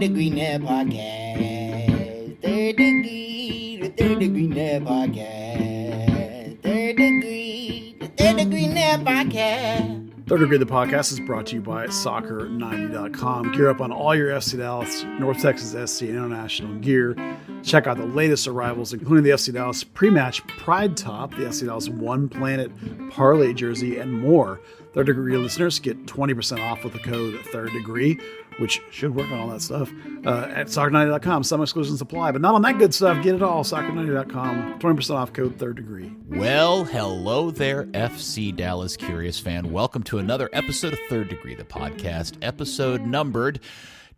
Degree Net Podcast. Third Degree, the Third Degree Net Podcast. Third Degree, the Third Degree Net Podcast. Third Degree the Podcast is brought to you by Soccer90.com. Gear up on all your FC Dallas, North Texas SC, and international gear. Check out the latest arrivals, including the FC Dallas pre-match Pride Top, the FC Dallas One Planet Parlay jersey, and more. Third Degree listeners get 20% off with the code Third Degree, which should work on all that stuff, at Soccer90.com. Some exclusions apply, but not on that good stuff. Get it all, Soccer90.com. 20% off, code Third Degree. Well, hello there, FC Dallas Curious fan. Welcome to another episode of Third Degree, the podcast, episode numbered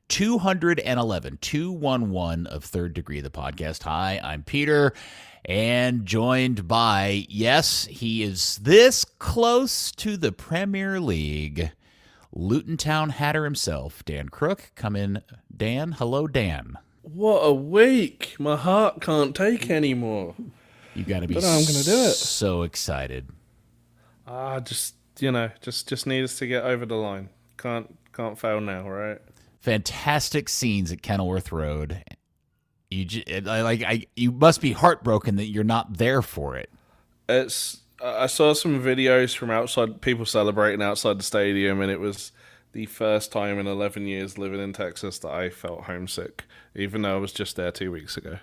211, 211 of Third Degree, the podcast. Hi, I'm Peter, and joined by, yes, he is this close to the Premier League, Luton Town Hatter himself, Dan Crooke. Come in, Dan. Hello, Dan. What a week. My heart can't take anymore. You got to be I'm gonna do it. So excited. Just need us to get over the line. Can't fail now, right? Fantastic scenes at Kenilworth Road. You must be heartbroken that you're not there for it. I saw some videos from outside, people celebrating outside the stadium, and it was the first time in 11 years living in Texas that I felt homesick, even though I was just there 2 weeks ago.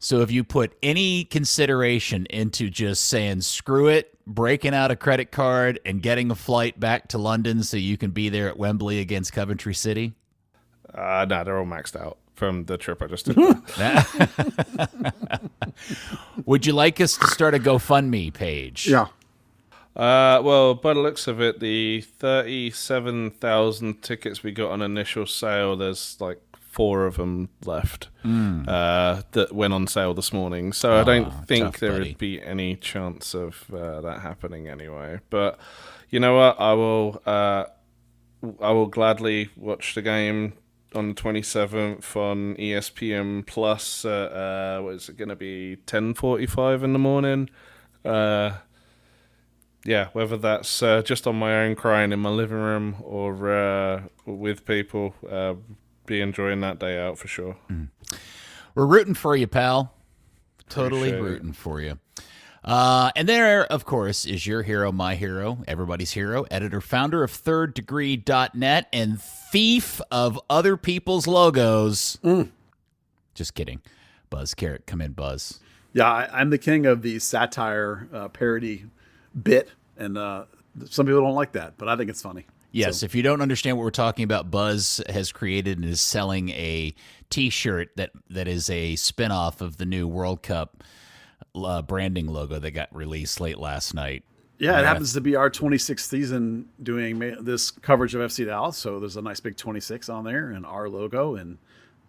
So if you put any consideration into just saying, screw it, breaking out a credit card and getting a flight back to London so you can be there at Wembley against Coventry City? No, they're all maxed out from the trip I just took. Would you like us to start a GoFundMe page? Yeah. Well, by the looks of it, the 37,000 tickets we got on initial sale, there's like 4 of them left that went on sale this morning. So I don't think there would be any chance of that happening anyway. But you know what? I will gladly watch the game on the 27th on ESPN Plus. What is it going to be? 10:45 in the morning. Yeah, whether that's just on my own crying in my living room or with people, be enjoying that day out for sure. We're rooting for you, pal. Totally rooting for you. And there, of course, is your hero, my hero, everybody's hero, editor, founder of thirddegree.net, and thief of other people's logos. Just kidding. Buzz Carrick. Come in, Buzz. Yeah, I'm the king of the satire parody bit, and some people don't like that, but I think it's funny. Yes, if you don't understand what we're talking about, Buzz has created and is selling a T-shirt that is a spinoff of the new World Cup branding logo that got released late last night. Yeah, it happens to be our 26th season doing this coverage of FC Dallas, so there's a nice big 26 on there and our logo, and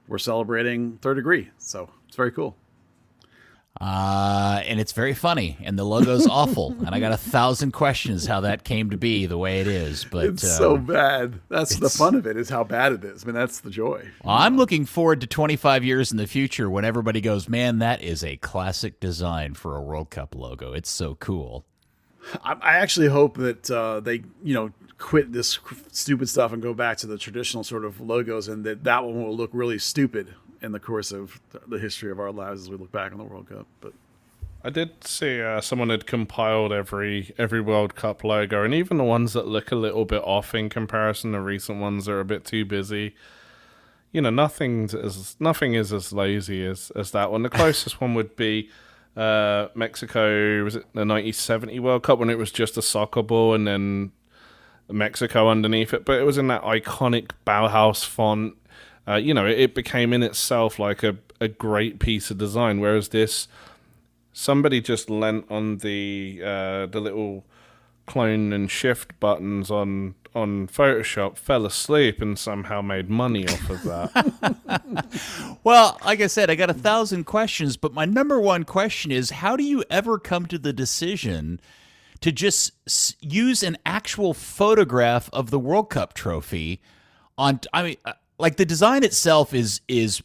we're celebrating Third Degree, so it's very cool. And it's very funny, and the logo's awful, and I got 1,000 questions how that came to be the way it is. But it's so bad. That's the fun of it, is how bad it is. I mean, that's the joy. Well, I'm looking forward to 25 years in the future when everybody goes, man, that is a classic design for a World Cup logo. It's so cool. I actually hope that they, quit this stupid stuff and go back to the traditional sort of logos, and that one will look really stupid in the course of the history of our lives as we look back on the World Cup. But I did see someone had compiled every World Cup logo, and even the ones that look a little bit off in comparison to recent ones that are a bit too busy. Nothing is as lazy as that one. The closest one would be Mexico. Was it the 1970 World Cup when it was just a soccer ball and then Mexico underneath it? But it was in that iconic Bauhaus font. It became in itself like a great piece of design, whereas this, somebody just lent on the little clone and shift buttons on Photoshop, fell asleep, and somehow made money off of that. Well, like I said, I got 1,000 questions, but my number one question is, how do you ever come to the decision to just use an actual photograph of the World Cup trophy on? Like, the design itself is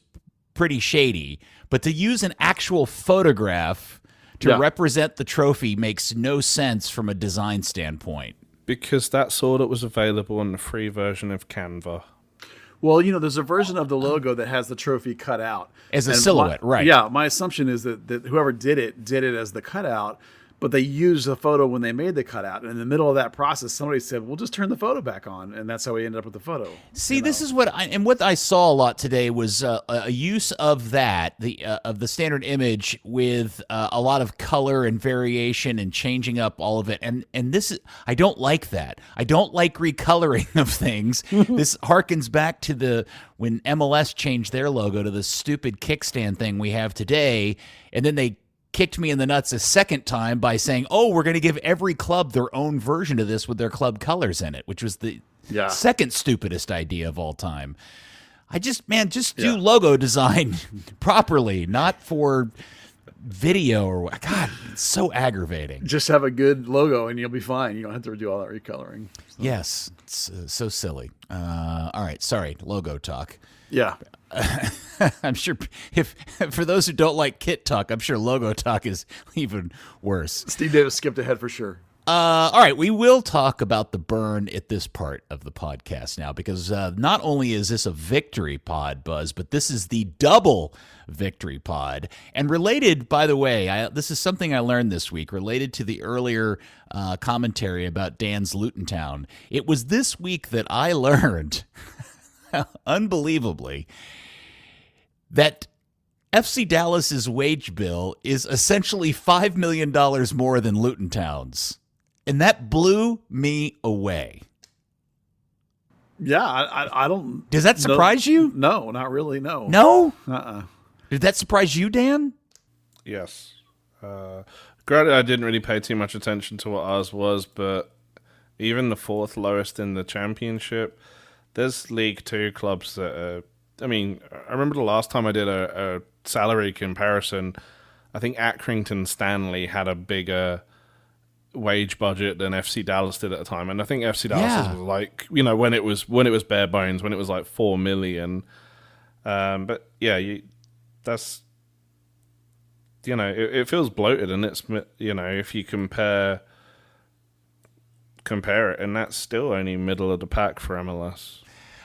pretty shady, but to use an actual photograph to represent the trophy makes no sense from a design standpoint. Because that's all that was available on the free version of Canva. Well, there's a version of the logo that has the trophy cut out as a silhouette, right? Yeah, my assumption is that whoever did it as the cutout, but they used the photo when they made the cutout. And in the middle of that process, somebody said, "We'll just turn the photo back on," and that's how we ended up with the photo. See, this is what I saw a lot today was a use of that of the standard image with a lot of color and variation and changing up all of it. And this is, I don't like that. I don't like recoloring of things. This harkens back to when MLS changed their logo to the stupid kickstand thing we have today, and then they kicked me in the nuts a second time by saying, "Oh, we're going to give every club their own version of this with their club colors in it," which was the second stupidest idea of all time. Do logo design properly, not for video or what. God, it's so aggravating. Just have a good logo and you'll be fine. You don't have to do all that recoloring. So. Yes, it's so silly. All right, sorry, logo talk. Yeah. I'm sure if for those who don't like kit talk, I'm sure logo talk is even worse. Steve Davis skipped ahead for sure. All right, we will talk about the burn at this part of the podcast now because not only is this a victory pod, Buzz, but this is the double victory pod. And related, by the way, this is something I learned this week, related to the earlier commentary about Dan's Luton Town. It was this week that I learned, unbelievably, that FC Dallas's wage bill is essentially $5 million more than Luton Town's. And that blew me away. Yeah, I don't... Does that surprise you? No, not really, no. No? Uh-uh. Did that surprise you, Dan? Yes. Granted, I didn't really pay too much attention to what ours was, but even the fourth lowest in the championship, there's League Two clubs that are... I mean, I remember the last time I did a salary comparison, I think Accrington Stanley had a bigger wage budget than FC Dallas did at the time, and I think FC Dallas was like, when it was bare bones, when it was like $4 million. But yeah, that's it feels bloated, and it's if you compare it, and that's still only middle of the pack for MLS.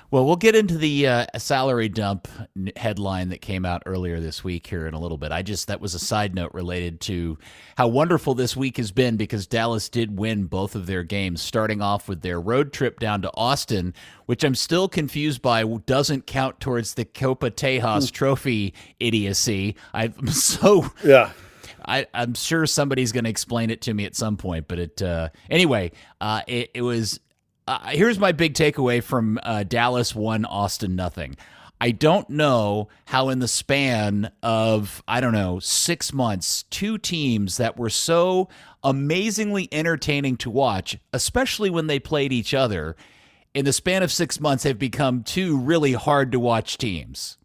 Well, we'll get into the salary dump headline that came out earlier this week here in a little bit. That was a side note related to how wonderful this week has been because Dallas did win both of their games, starting off with their road trip down to Austin, which I'm still confused by doesn't count towards the Copa Tejas trophy idiocy. I'm sure somebody's going to explain it to me at some point, but it was... here's my big takeaway from Dallas 1, Austin 0. I don't know how in the span of, 6 months, two teams that were so amazingly entertaining to watch, especially when they played each other, in the span of 6 months have become two really hard to watch teams.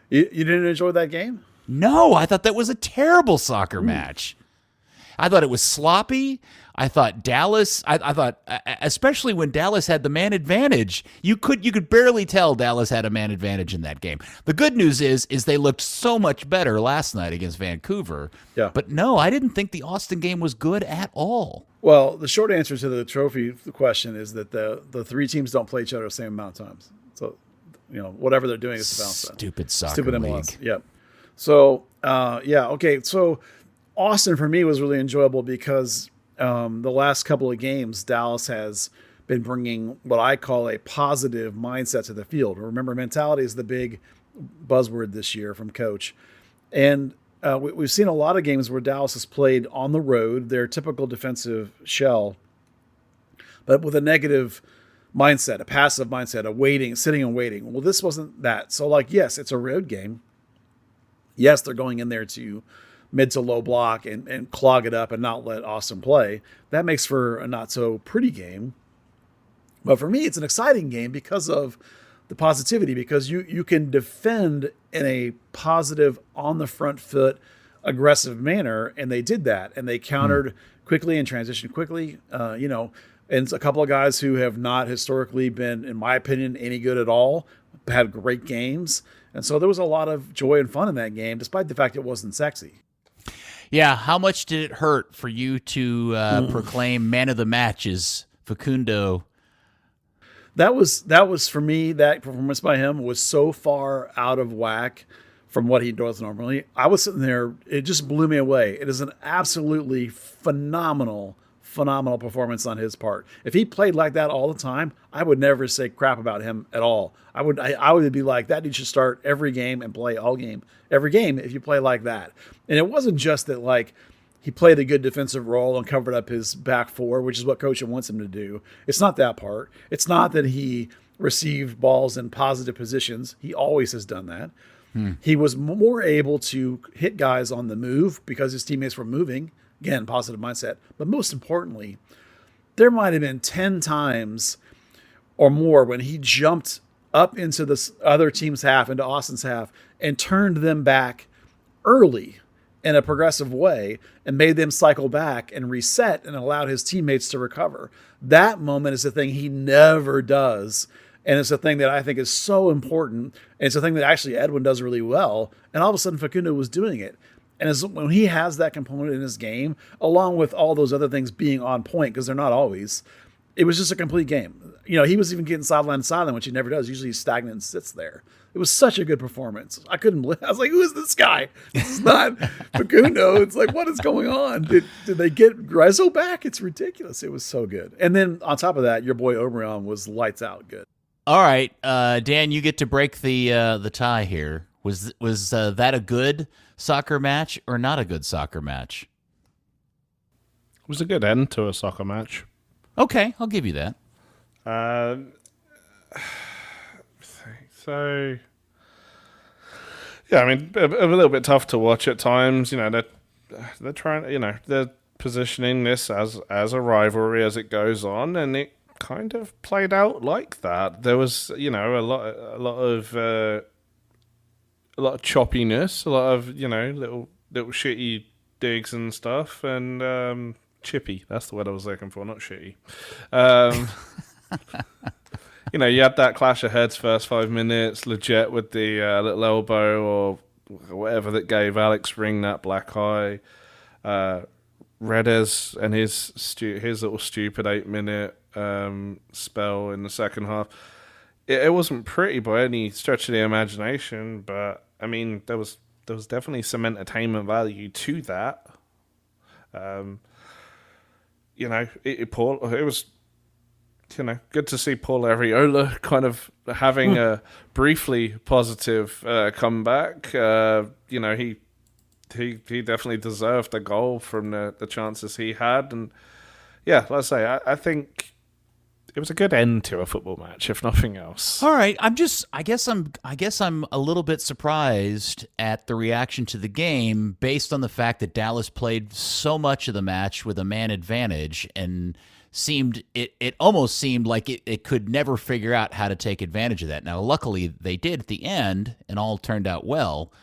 You didn't enjoy that game? No, I thought that was a terrible soccer match. I thought it was sloppy. I thought Dallas, I thought, especially when Dallas had the man advantage, you could barely tell Dallas had a man advantage in that game. The good news is they looked so much better last night against Vancouver. Yeah. But no, I didn't think the Austin game was good at all. Well, the short answer to the trophy question is that the three teams don't play each other the same amount of times. So, whatever they're doing is to balance that. Stupid soccer Stupid league. MLS. Yep. So, okay. So, Austin for me was really enjoyable because the last couple of games, Dallas has been bringing what I call a positive mindset to the field. Remember, mentality is the big buzzword this year from Coach. And we've seen a lot of games where Dallas has played on the road, their typical defensive shell, but with a negative mindset, a passive mindset, a waiting, sitting and waiting. Well, this wasn't that. So, yes, it's a road game. Yes, they're going in there to mid to low block and clog it up and not let Austin play. That makes for a not so pretty game. But for me, it's an exciting game because of the positivity, because you can defend in a positive, on the front foot, aggressive manner. And they did that. And they countered quickly and transitioned quickly, and a couple of guys who have not historically been, in my opinion, any good at all, had great games. And so there was a lot of joy and fun in that game, despite the fact it wasn't sexy. Yeah, how much did it hurt for you to proclaim man of the match as Facundo? that was for me, that performance by him was so far out of whack from what he does normally. I was sitting there, it just blew me away. It is an absolutely phenomenal performance on his part. If he played like that all the time, I would never say crap about him at all. I would be like, that dude should start every game and play every game if you play like that. And it wasn't just that like he played a good defensive role and covered up his back four, which is what coach wants him to do. It's not that part. It's not that he received balls in positive positions. He always has done that. He was more able to hit guys on the move because his teammates were moving. Again, positive mindset. But most importantly, there might have been 10 times or more when he jumped up into the other team's half, into Austin's half, and turned them back early in a progressive way and made them cycle back and reset and allowed his teammates to recover. That moment is the thing he never does. And it's a thing that I think is so important. And it's a thing that actually Edwin does really well. And all of a sudden Facundo was doing it. And when he has that component in his game, along with all those other things being on point, because they're not always, it was just a complete game. You know, he was even getting sideline to sideline, which he never does. Usually he's stagnant and sits there. It was such a good performance. I couldn't believe. I was like, who is this guy? This is not Facundo. It's like, what is going on? Did they get Rizzo back? It's ridiculous. It was so good. And then on top of that, your boy Obrian was lights out good. All right, Dan, you get to break the tie here. Was that a good soccer match or not a good soccer match? It was a good end to a soccer match. Okay, I'll give you that. So, yeah, I mean, a little bit tough to watch at times. You know, they're trying. You know, they're positioning this as a rivalry as it goes on, and it kind of played out like that. There was, you know, a lot of choppiness, a lot of, you know, little shitty digs and stuff, and chippy. That's the word I was looking for, not shitty. You know, you had that clash of heads first 5 minutes, legit with the little elbow or whatever that gave Alex Ring that black eye. Redes and his little stupid 8-minute spell in the second half. It wasn't pretty by any stretch of the imagination, but I mean, there was definitely some entertainment value to that. You know, it was, you know, good to see Paul Ariola kind of having a briefly positive comeback. You know, he definitely deserved a goal from the chances he had, and yeah, let's say I think it was a good end to a football match, if nothing else. All right, I guess I'm a little bit surprised at the reaction to the game based on the fact that Dallas played so much of the match with a man advantage and it almost seemed like it could never figure out how to take advantage of that. Now, luckily they did at the end, and all turned out well.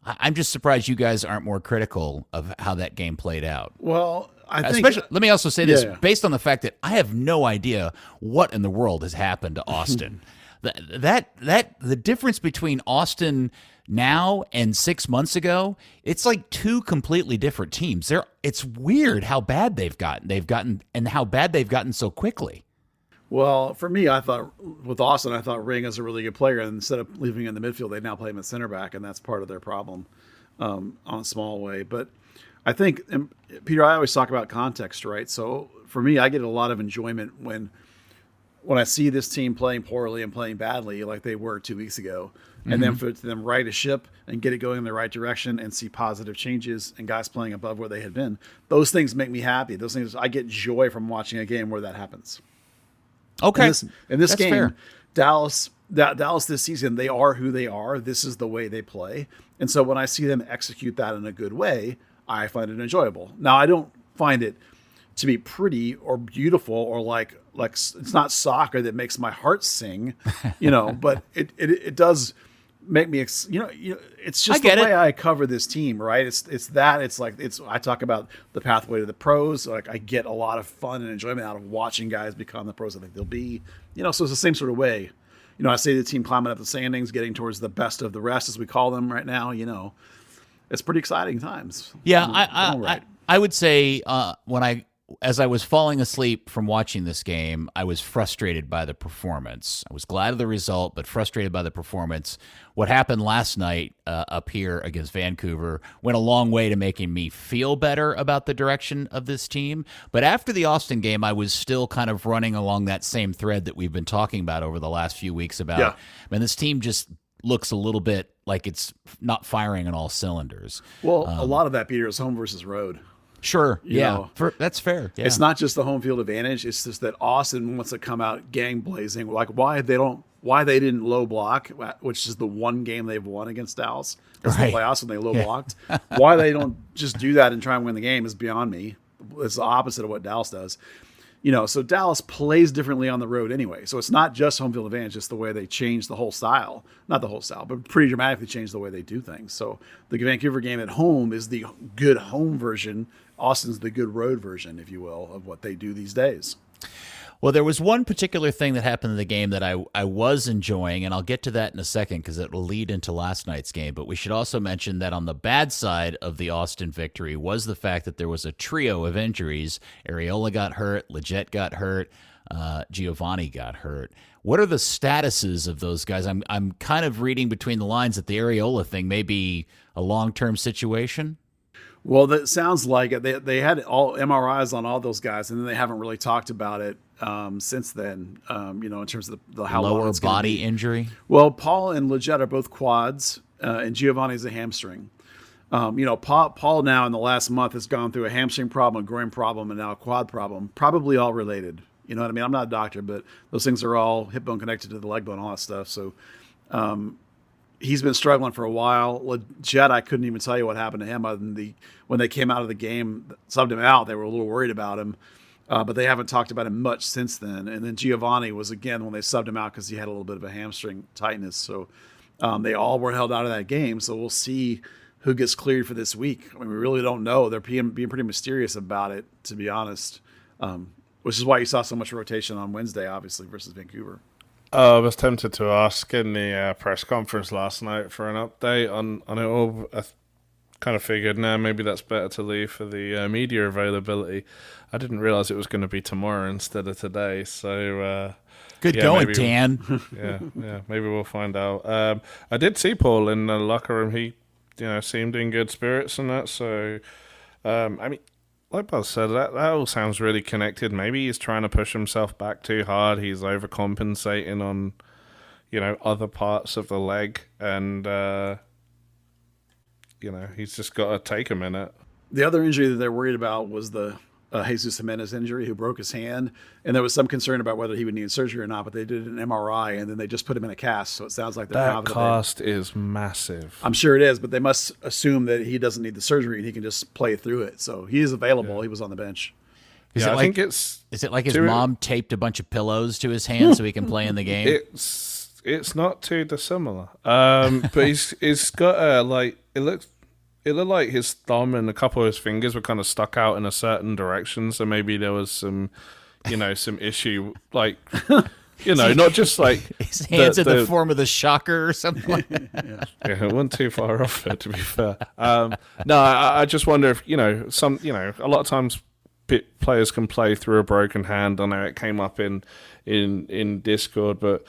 I'm just surprised you guys aren't more critical of how that game played out. Well, I think... Especially, let me also say this, Yeah. based on the fact that I have no idea what in the world has happened to Austin. The difference between Austin now and 6 months ago, it's like two completely different teams. It's weird how bad they've gotten and how bad they've gotten so quickly. Well, for me, I thought with Austin, I thought Ring is a really good player. And instead of leaving him in the midfield, they now play him at center back, and that's part of their problem on a small way. But I think, and Peter, I always talk about context, right? So for me, I get a lot of enjoyment when I see this team playing poorly and playing badly like they were 2 weeks ago. And then for them right a ship and get it going in the right direction and see positive changes and guys playing above where they had been. Those things make me happy. Those things, I get joy from watching a game where that happens. Okay. In this That's game, fair. Dallas this season, they are who they are. This is the way they play. And so when I see them execute that in a good way, I find it enjoyable. Now, I don't find it to be pretty or beautiful or like it's not soccer that makes my heart sing, but it does make me, it's just the way I cover this team, right? I talk about the pathway to the pros. Like, I get a lot of fun and enjoyment out of watching guys become the pros I think they'll be, so it's the same sort of way. I see the team climbing up the standings, getting towards the best of the rest, as we call them right now, it's pretty exciting times. Yeah. I would say, when as I was falling asleep from watching this game, I was frustrated by the performance. I was glad of the result, but frustrated by the performance. What happened last night up here against Vancouver went a long way to making me feel better about the direction of this team. But after the Austin game, I was still kind of running along that same thread that we've been talking about over the last few weeks about, man, this team just looks a little bit like it's not firing on all cylinders. Well, a lot of that, Peter, is home versus road. Sure. You know, that's fair. Yeah. It's not just the home field advantage. It's just that Austin wants to come out gang blazing. Like why they didn't low block, which is the one game they've won against Dallas. It's the playoffs when they low blocked. Why they don't just do that and try and win the game is beyond me. It's the opposite of what Dallas does. You know, so Dallas plays differently on the road anyway. So it's not just home field advantage, it's the way they change the whole style. Not the whole style, but pretty dramatically change the way they do things. So the Vancouver game at home is the good home version. Austin's the good road version, if you will, of what they do these days. Well, there was one particular thing that happened in the game that I was enjoying, and I'll get to that in a second because it will lead into last night's game. But we should also mention that on the bad side of the Austin victory was the fact that there was a trio of injuries. Arriola got hurt, Leggett got hurt, Giovanni got hurt. What are the statuses of those guys? I'm kind of reading between the lines that the Arriola thing may be a long-term situation. Well, that sounds like it. They had all MRIs on all those guys, and then they haven't really talked about it since then. You know, in terms of the how long lower it's gonna body be. injury. Well, Paul and Leggett are both quads, and Giovanni's a hamstring. You know, Paul now in the last month has gone through a hamstring problem, a groin problem, and now a quad problem, probably all related. You know what I mean? I'm not a doctor, but those things are all hip bone connected to the leg bone, all that stuff. So he's been struggling for a while. Leggett, I couldn't even tell you what happened to him other than when they came out of the game, subbed him out, they were a little worried about him. But they haven't talked about him much since then. And then Giovanni was, again, when they subbed him out because he had a little bit of a hamstring tightness. So they all were held out of that game. So we'll see who gets cleared for this week. I mean, we really don't know. They're being pretty mysterious about it, to be honest, which is why you saw so much rotation on Wednesday, obviously, versus Vancouver. I was tempted to ask in the press conference last night for an update on it all. I kind of figured, maybe that's better to leave for the media availability. I didn't realize it was going to be tomorrow instead of today. So good going, Dan. yeah, maybe we'll find out. I did see Paul in the locker room. He, seemed in good spirits and that. So, I mean, like Buzz said, that all sounds really connected. Maybe he's trying to push himself back too hard. He's overcompensating on, other parts of the leg, and he's just got to take a minute. The other injury that they're worried about was the Jesus Jimenez injury, who broke his hand, and there was some concern about whether he would need surgery or not, but they did an MRI, and then they just put him in a cast, so it sounds like they're confident. That cast is massive. I'm sure it is, but they must assume that he doesn't need the surgery and he can just play through it. So he is available. Yeah. He was on the bench. Is it like his mom taped a bunch of pillows to his hand so he can play in the game? It's not too dissimilar. But he's got it looked like his thumb and a couple of his fingers were kind of stuck out in a certain direction. So maybe there was some issue, not just like his hands in the form of the shocker or something. Yeah, it wasn't too far off it, to be fair. No, I just wonder if a lot of times players can play through a broken hand. I know it came up in Discord, but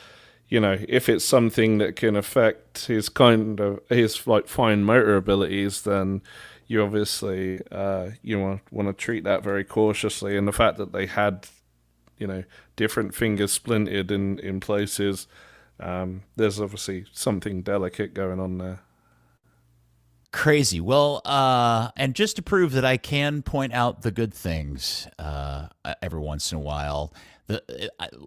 if it's something that can affect his fine motor abilities, then you obviously want to treat that very cautiously. And the fact that they had different fingers splintered in places, there's obviously something delicate going on there. Crazy. Well, and just to prove that I can point out the good things every once in a while,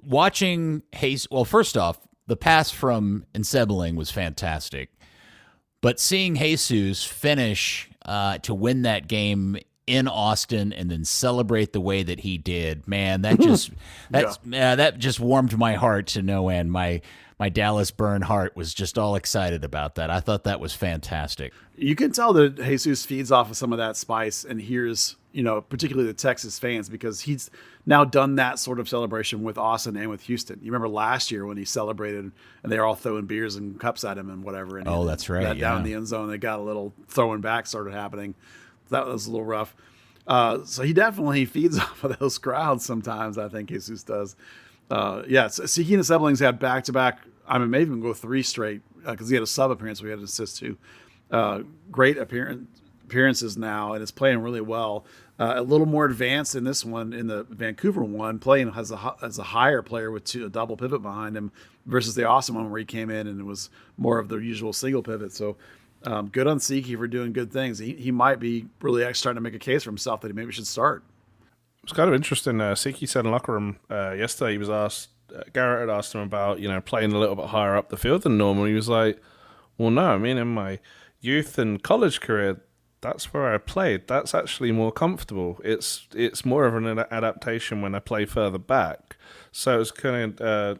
watching Hayes. Well, first off, the pass from Ensebling was fantastic, but seeing Jesus finish to win that game in Austin and then celebrate the way that he did, man, that just warmed my heart to no end. My Dallas Burn heart was just all excited about that. I thought that was fantastic. You can tell that Jesus feeds off of some of that spice and hears, particularly the Texas fans, because he's now done that sort of celebration with Austin and with Houston. You remember last year when he celebrated and they were all throwing beers and cups at him and whatever. And that's right. Down in the end zone, they got a little throwing back started happening. That was a little rough. So he definitely feeds off of those crowds sometimes, I think Jesus does. Tsiki and the siblings had back-to-back, I mean, maybe even go 3 straight, because he had a sub appearance we had an assist to. Great appearances now, and is playing really well. A little more advanced in this one, in the Vancouver one, playing as a higher player with a double pivot behind him versus the Austin one where he came in and it was more of the usual single pivot. So good on Tsiki for doing good things. He might be really starting to make a case for himself that he maybe should start. It was kind of interesting. Tsiki said in the locker room yesterday, he was asked, Garrett had asked him about, playing a little bit higher up the field than normal. He was like, well, no, I mean, in my youth and college career, that's where I played. That's actually more comfortable. It's more of an adaptation when I play further back. So it's kind of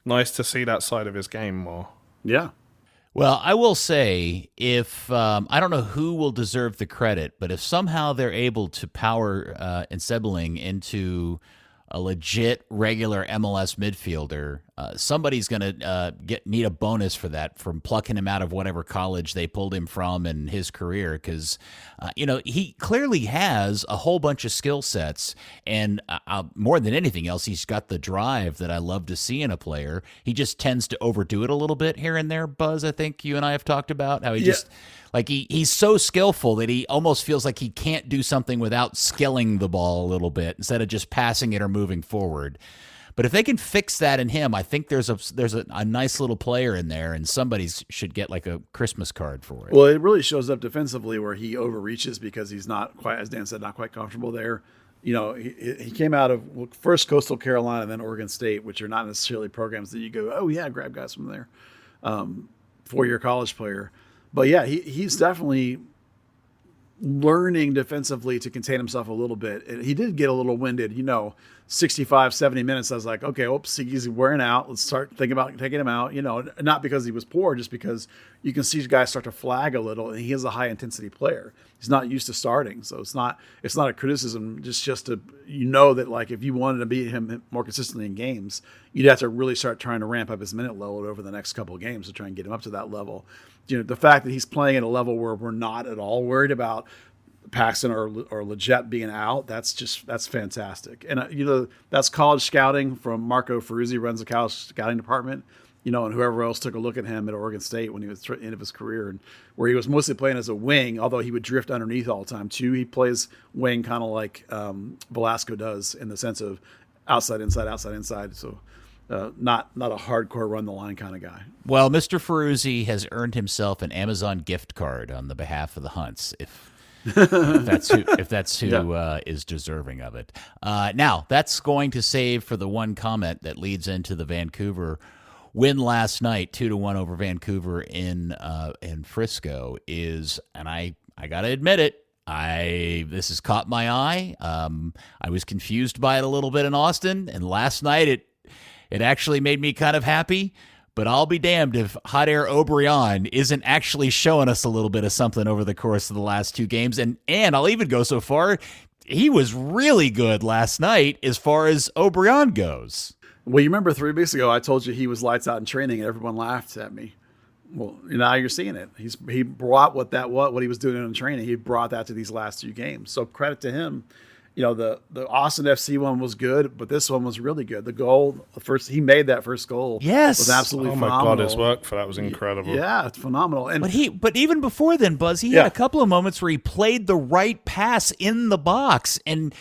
nice to see that side of his game more. Yeah. Well, I will say, if I don't know who will deserve the credit, but if somehow they're able to power Ensebling into a legit regular MLS midfielder, somebody's going to need a bonus for that, from plucking him out of whatever college they pulled him from in his career, because he clearly has a whole bunch of skill sets, and more than anything else, he's got the drive that I love to see in a player. He just tends to overdo it a little bit here and there, Buzz. I think you and I have talked about how he just he's so skillful that he almost feels like he can't do something without skilling the ball a little bit instead of just passing it or moving forward. But if they can fix that in him, I think there's a nice little player in there, and somebody should get like a Christmas card for it. Well, it really shows up defensively where he overreaches because he's not quite, as Dan said, not quite comfortable there. He came out of first Coastal Carolina and then Oregon State, which are not necessarily programs that you go, oh yeah, grab guys from there. 4-year college player. But yeah, he's definitely learning defensively to contain himself a little bit. He did get a little winded, 65, 70 minutes. I was like, okay, he's wearing out. Let's start thinking about taking him out, not because he was poor, just because you can see guys start to flag a little, and he is a high intensity player. He's not used to starting. So it's not a criticism, just to, that like, if you wanted to beat him more consistently in games, you'd have to really start trying to ramp up his minute load over the next couple of games to try and get him up to that level. The fact that he's playing at a level where we're not at all worried about Paxton or Leggett being out, that's fantastic. And that's college scouting from Marco Ferruzzi, runs the college scouting department, and whoever else took a look at him at Oregon State when he was at the end of his career, and where he was mostly playing as a wing, although he would drift underneath all the time too. He plays wing kind of like Velasco does, in the sense of outside, inside, outside, inside. So not a hardcore run the line kind of guy. Well, Mr. Ferruzzi has earned himself an Amazon gift card on the behalf of the Hunts, if that's who is deserving of it. Now, that's going to save for the one comment that leads into the Vancouver win last night, 2-1 over Vancouver in Frisco. And I got to admit it, this has caught my eye. I was confused by it a little bit in Austin, and last night it actually made me kind of happy. But I'll be damned if Hot Air Obrian isn't actually showing us a little bit of something over the course of the last 2 games. And I'll even go so far, he was really good last night as far as Obrian goes. Well, you remember 3 weeks ago, I told you he was lights out in training and everyone laughed at me. Well, now you're seeing it. He brought what he was doing in training. He brought that to these last 2 games. So credit to him. The Austin FC one was good, but this one was really good. The goal, he made that first goal. Yes, was absolutely phenomenal. Oh my God, his work for that was incredible. Yeah, it's phenomenal. But even before then, Buzz, he had a couple of moments where he played the right pass in the box, and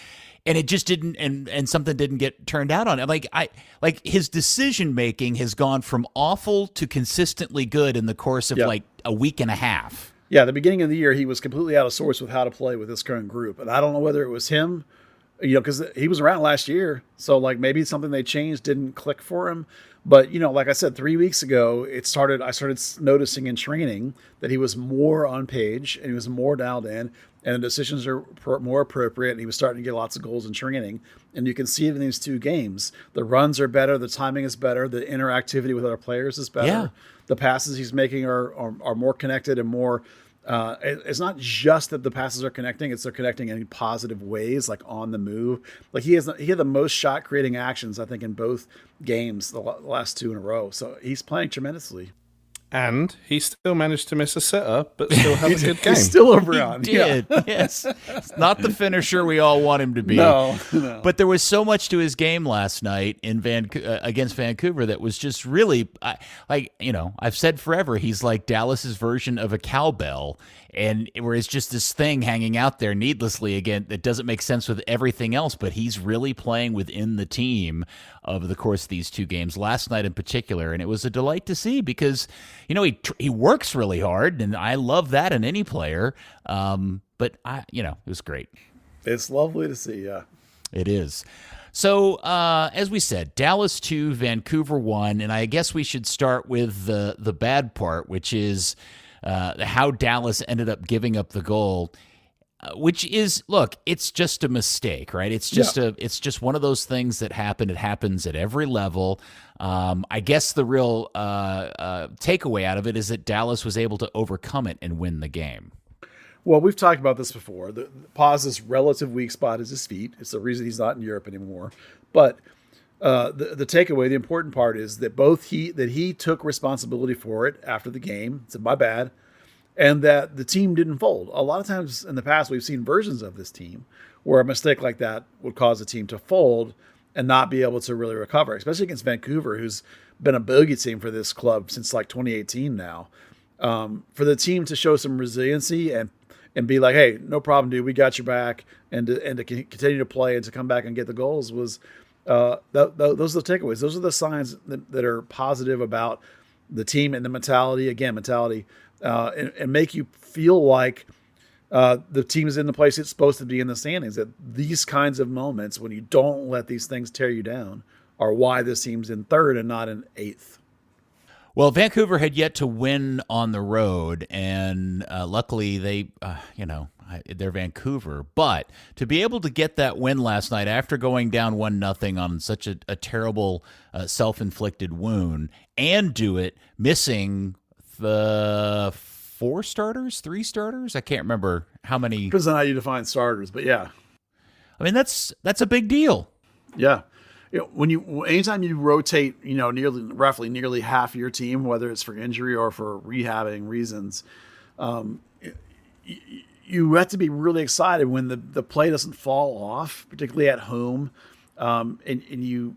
it just didn't, and something didn't get turned out on him. Like his decision making has gone from awful to consistently good in the course of like a week and a half. Yeah, the beginning of the year, he was completely out of sorts with how to play with this current group. And I don't know whether it was him, because he was around last year. So, maybe something they changed didn't click for him. But, like I said, 3 weeks ago, I started noticing in training that he was more on page and he was more dialed in, and the decisions are more appropriate. And he was starting to get lots of goals in training. And you can see it in these 2 games. The runs are better. The timing is better. The interactivity with other players is better. Yeah. The passes he's making are more connected and more. It's not just that the passes are connecting; it's they're connecting in positive ways, like on the move. Like he had the most shot creating actions, I think, in both games, the last 2 in a row. So he's playing tremendously. And he still managed to miss a sitter, but still have a good game. He's still around. He did, yes. It's not the finisher we all want him to be. No. But there was so much to his game last night in against Vancouver that was just really, I've said forever, he's like Dallas's version of a cowbell, and where it's just this thing hanging out there needlessly again that doesn't make sense with everything else, but he's really playing within the team over the course of these two games, last night in particular, and it was a delight to see because, he works really hard, and I love that in any player, but it was great. It's lovely to see, yeah. It is. So, as we said, Dallas 2, Vancouver 1, and I guess we should start with the bad part, which is how Dallas ended up giving up the goal, which is, look, it's just a mistake, right? It's just one of those things that happen. It happens at every level. I guess the real takeaway out of it is that Dallas was able to overcome it and win the game. Well, we've talked about this before. The Paz's relative weak spot is his feet. It's the reason he's not in Europe anymore. But the takeaway, the important part is that he took responsibility for it after the game, said, my bad, and that the team didn't fold. A lot of times in the past, we've seen versions of this team where a mistake like that would cause a team to fold and not be able to really recover, especially against Vancouver, who's been a bogey team for this club since like 2018 now. For the team to show some resiliency and be like, hey, no problem, dude, we got your back, and to continue to play and to come back and get the goals was those are the takeaways. Those are the signs that are positive about the team and the mentality, and make you feel like the team is in the place it's supposed to be in the standings. That these kinds of moments, when you don't let these things tear you down, are why this team's in third and not in eighth. Well, Vancouver had yet to win on the road, and luckily they're Vancouver. But to be able to get that win last night after going down 1-0 on such a terrible self-inflicted wound, and do it missing the 3 starters? I can't remember how many. Depends on how you define starters, but yeah. I mean, that's a big deal. Yeah. Anytime you rotate, nearly half your team, whether it's for injury or for rehabbing reasons, you have to be really excited when the play doesn't fall off, particularly at home, and you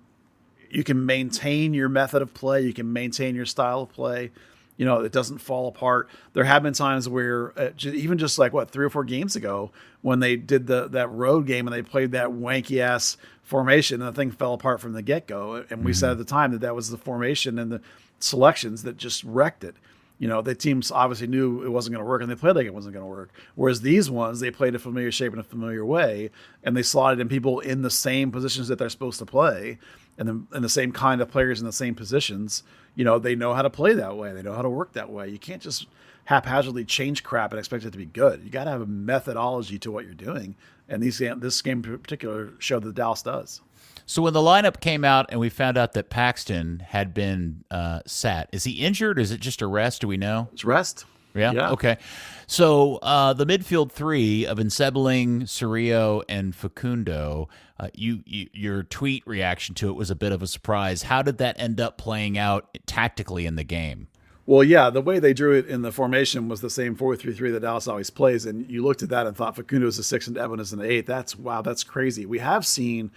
can maintain your method of play, you can maintain your style of play. It doesn't fall apart. There have been times where, even just like 3 or 4 games ago, when they did that road game and they played that wanky ass formation, and the thing fell apart from the get go. And we said at the time that was the formation and the selections that just wrecked it. The teams obviously knew it wasn't going to work, and they played like it wasn't going to work. Whereas these ones, they played a familiar shape in a familiar way, and they slotted in people in the same positions that they're supposed to play, and the same kind of players in the same positions. They know how to play that way. They know how to work that way. You can't just haphazardly change crap and expect it to be good. You got to have a methodology to what you're doing. And this game in particular showed that Dallas does. So when the lineup came out and we found out that Paxton had been sat, is he injured? Is it just a rest? Do we know? It's rest. Yeah. Okay. So the midfield 3 of Ensebling, Cerrillo, and Facundo, your tweet reaction to it was a bit of a surprise. How did that end up playing out tactically in the game? Well, yeah, the way they drew it in the formation was the same 4-3-3 that Dallas always plays, and you looked at that and thought Facundo is a 6 and Edwin is an 8. That's crazy. We have seen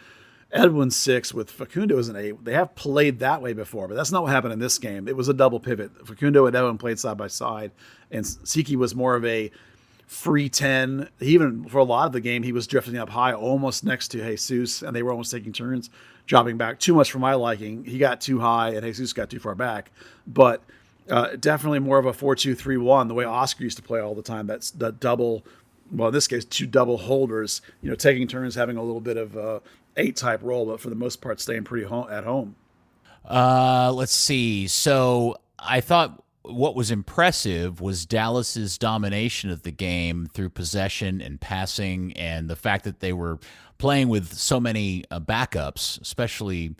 Edwin 6 with Facundo as an 8. They have played that way before, but that's not what happened in this game. It was a double pivot. Facundo and Edwin played side by side, and Tsiki was more of a free 10. Even for a lot of the game, he was drifting up high, almost next to Jesus, and they were almost taking turns, dropping back. Too much for my liking. He got too high, and Jesus got too far back. But definitely more of a 4-2-3-1, the way Oscar used to play all the time. That's the double, well, in this case, 2 double holders, taking turns, having a little bit of a 8-type role, but for the most part, staying pretty at home. Let's see. So I thought what was impressive was Dallas's domination of the game through possession and passing, and the fact that they were playing with so many backups, especially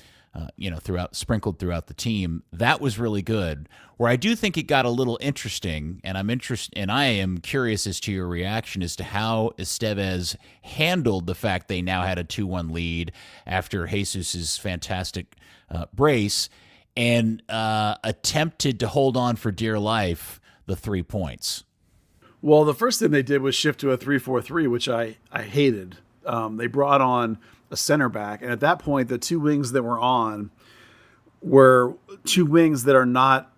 sprinkled throughout the team. That was really good. Where I do think it got a little interesting, and I am curious as to your reaction as to how Estevez handled the fact they now had a 2-1 lead after Jesus's fantastic brace. and attempted to hold on for dear life the 3 points. Well, the first thing they did was shift to a 3-4-3, which I hated. They brought on a center back, and at that point, the two wings that were on were two wings that are not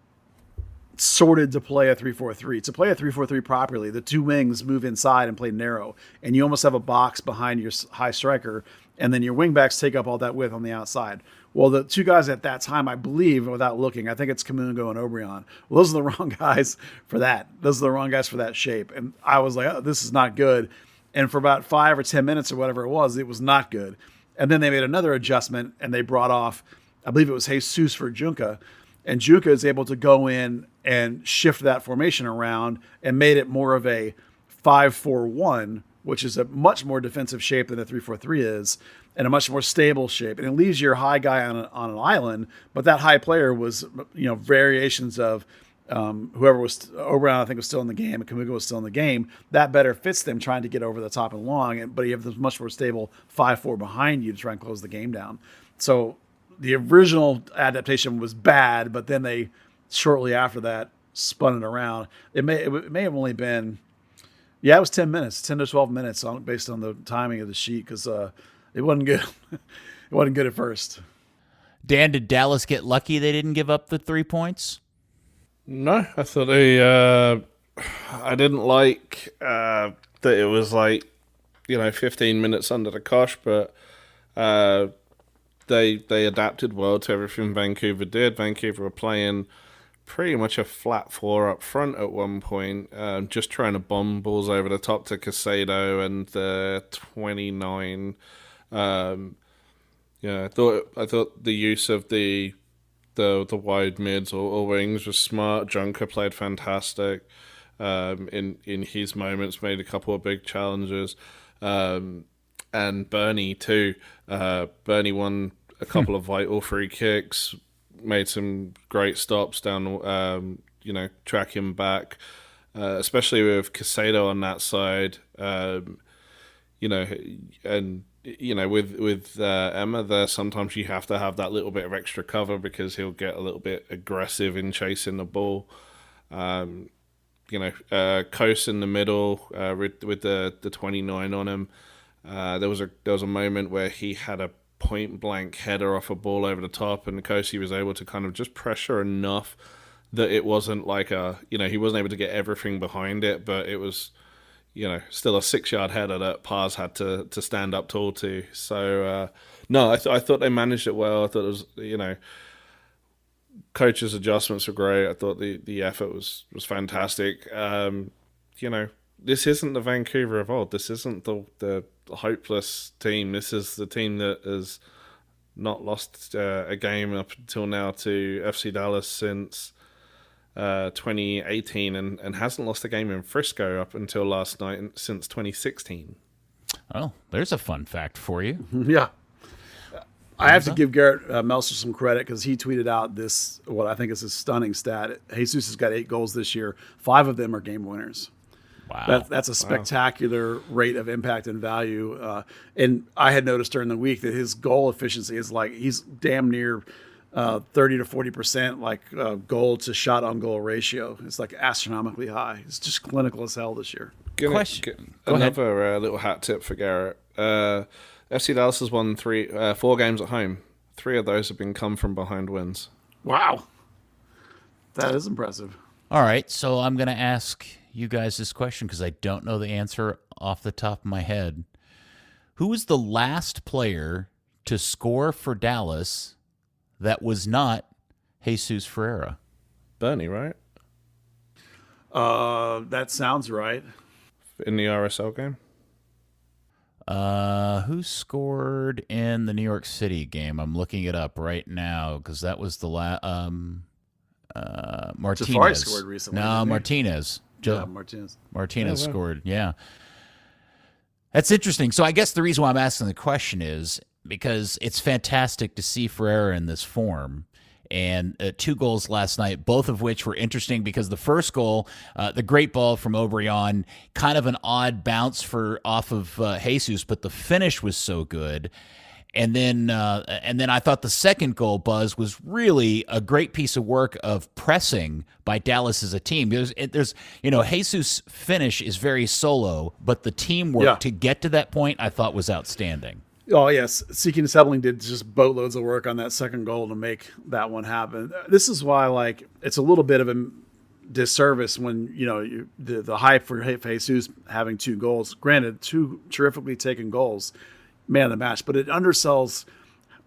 sorted to play a 3-4-3. To play a 3-4-3 properly, the two wings move inside and play narrow, and you almost have a box behind your high striker, and then your wing backs take up all that width on the outside. Well, the two guys at that time, I believe, without looking, I think it's Kamungo and Obrian. Well, those are the wrong guys for that. Those are the wrong guys for that shape. And I was like, oh, this is not good. And for about 5 or 10 minutes or whatever it was not good. And then they made another adjustment, and they brought off, I believe it was Jesus for Junka. And Junka is able to go in and shift that formation around and made it more of a 5-4-1, which is a much more defensive shape than a 3-4-3 is, and a much more stable shape. And it leaves your high guy on an island, but that high player was, variations of whoever was, Obrian I think was still in the game, and Kamuga was still in the game. That better fits them trying to get over the top and long, but you have this much more stable 5-4 behind you to try and close the game down. So the original adaptation was bad, but then they, shortly after that, spun it around. It may have only been, it was 10 minutes, 10 to 12 minutes based on the timing of the sheet, because it wasn't good. It wasn't good at first. Dan, did Dallas get lucky they didn't give up the 3 points? No, I thought I didn't like that it was 15 minutes under the cosh, but they adapted well to everything Vancouver did. Vancouver were playing pretty much a flat 4 up front at one point, just trying to bomb balls over the top to Casado and the 29. I thought the use of the wide mids or wings was smart. Junker played fantastic in his moments, made a couple of big challenges, and Bernie too. Bernie won a couple of vital free kicks, made some great stops down, tracking back, especially with Casado on that side, with Emma there, sometimes you have to have that little bit of extra cover because he'll get a little bit aggressive in chasing the ball. Coase in the middle with the 29 on him. There was a moment where he had a point blank header off a ball over the top, and Coase was able to kind of just pressure enough that it wasn't like he wasn't able to get everything behind it, but it was, still a 6-yard header that Pars had to stand up tall to. So, no, I thought they managed it well. I thought it was, coach's adjustments were great. I thought the effort was fantastic. This isn't the Vancouver of old. This isn't the hopeless team. This is the team that has not lost a game up until now to FC Dallas since 2018 and hasn't lost a game in Frisco up until last night since 2016. Oh, there's a fun fact for you. Yeah. I have to give Garrett Melser some credit because he tweeted out this, what I think is a stunning stat. Jesus has got 8 goals this year. 5 of them are game winners. Wow. That's a spectacular rate of impact and value. And I had noticed during the week that his goal efficiency is he's damn near 30 to 40% goal to shot on goal ratio. It's astronomically high. It's just clinical as hell this year. Another little hat tip for Garrett. FC Dallas has won 4 games at home. 3 of those have come from behind wins. Wow. That is impressive. All right, so I'm going to ask you guys this question because I don't know the answer off the top of my head. Who was the last player to score for Dallas that was not Jesus Ferreira? Bernie, right? That sounds right. In the RSL game? Who scored in the New York City game? I'm looking it up right now because that was the last. Martinez. Jafari scored recently. No, Martinez. Martinez scored. Yeah. That's interesting. So I guess the reason why I'm asking the question is because it's fantastic to see Ferreira in this form. And 2 goals last night, both of which were interesting because the first goal, the great ball from Obrian, kind of an odd bounce off of Jesus, but the finish was so good. And then I thought the second goal, Buzz, was really a great piece of work of pressing by Dallas as a team. There's Jesus' finish is very solo, but the teamwork to get to that point I thought was outstanding. Oh, yes. Tsiki and Settling did just boatloads of work on that second goal to make that one happen. This is why, it's a little bit of a disservice when, the hype for Jesus having 2 goals. Granted, 2 terrifically taken goals, man of the match, but it undersells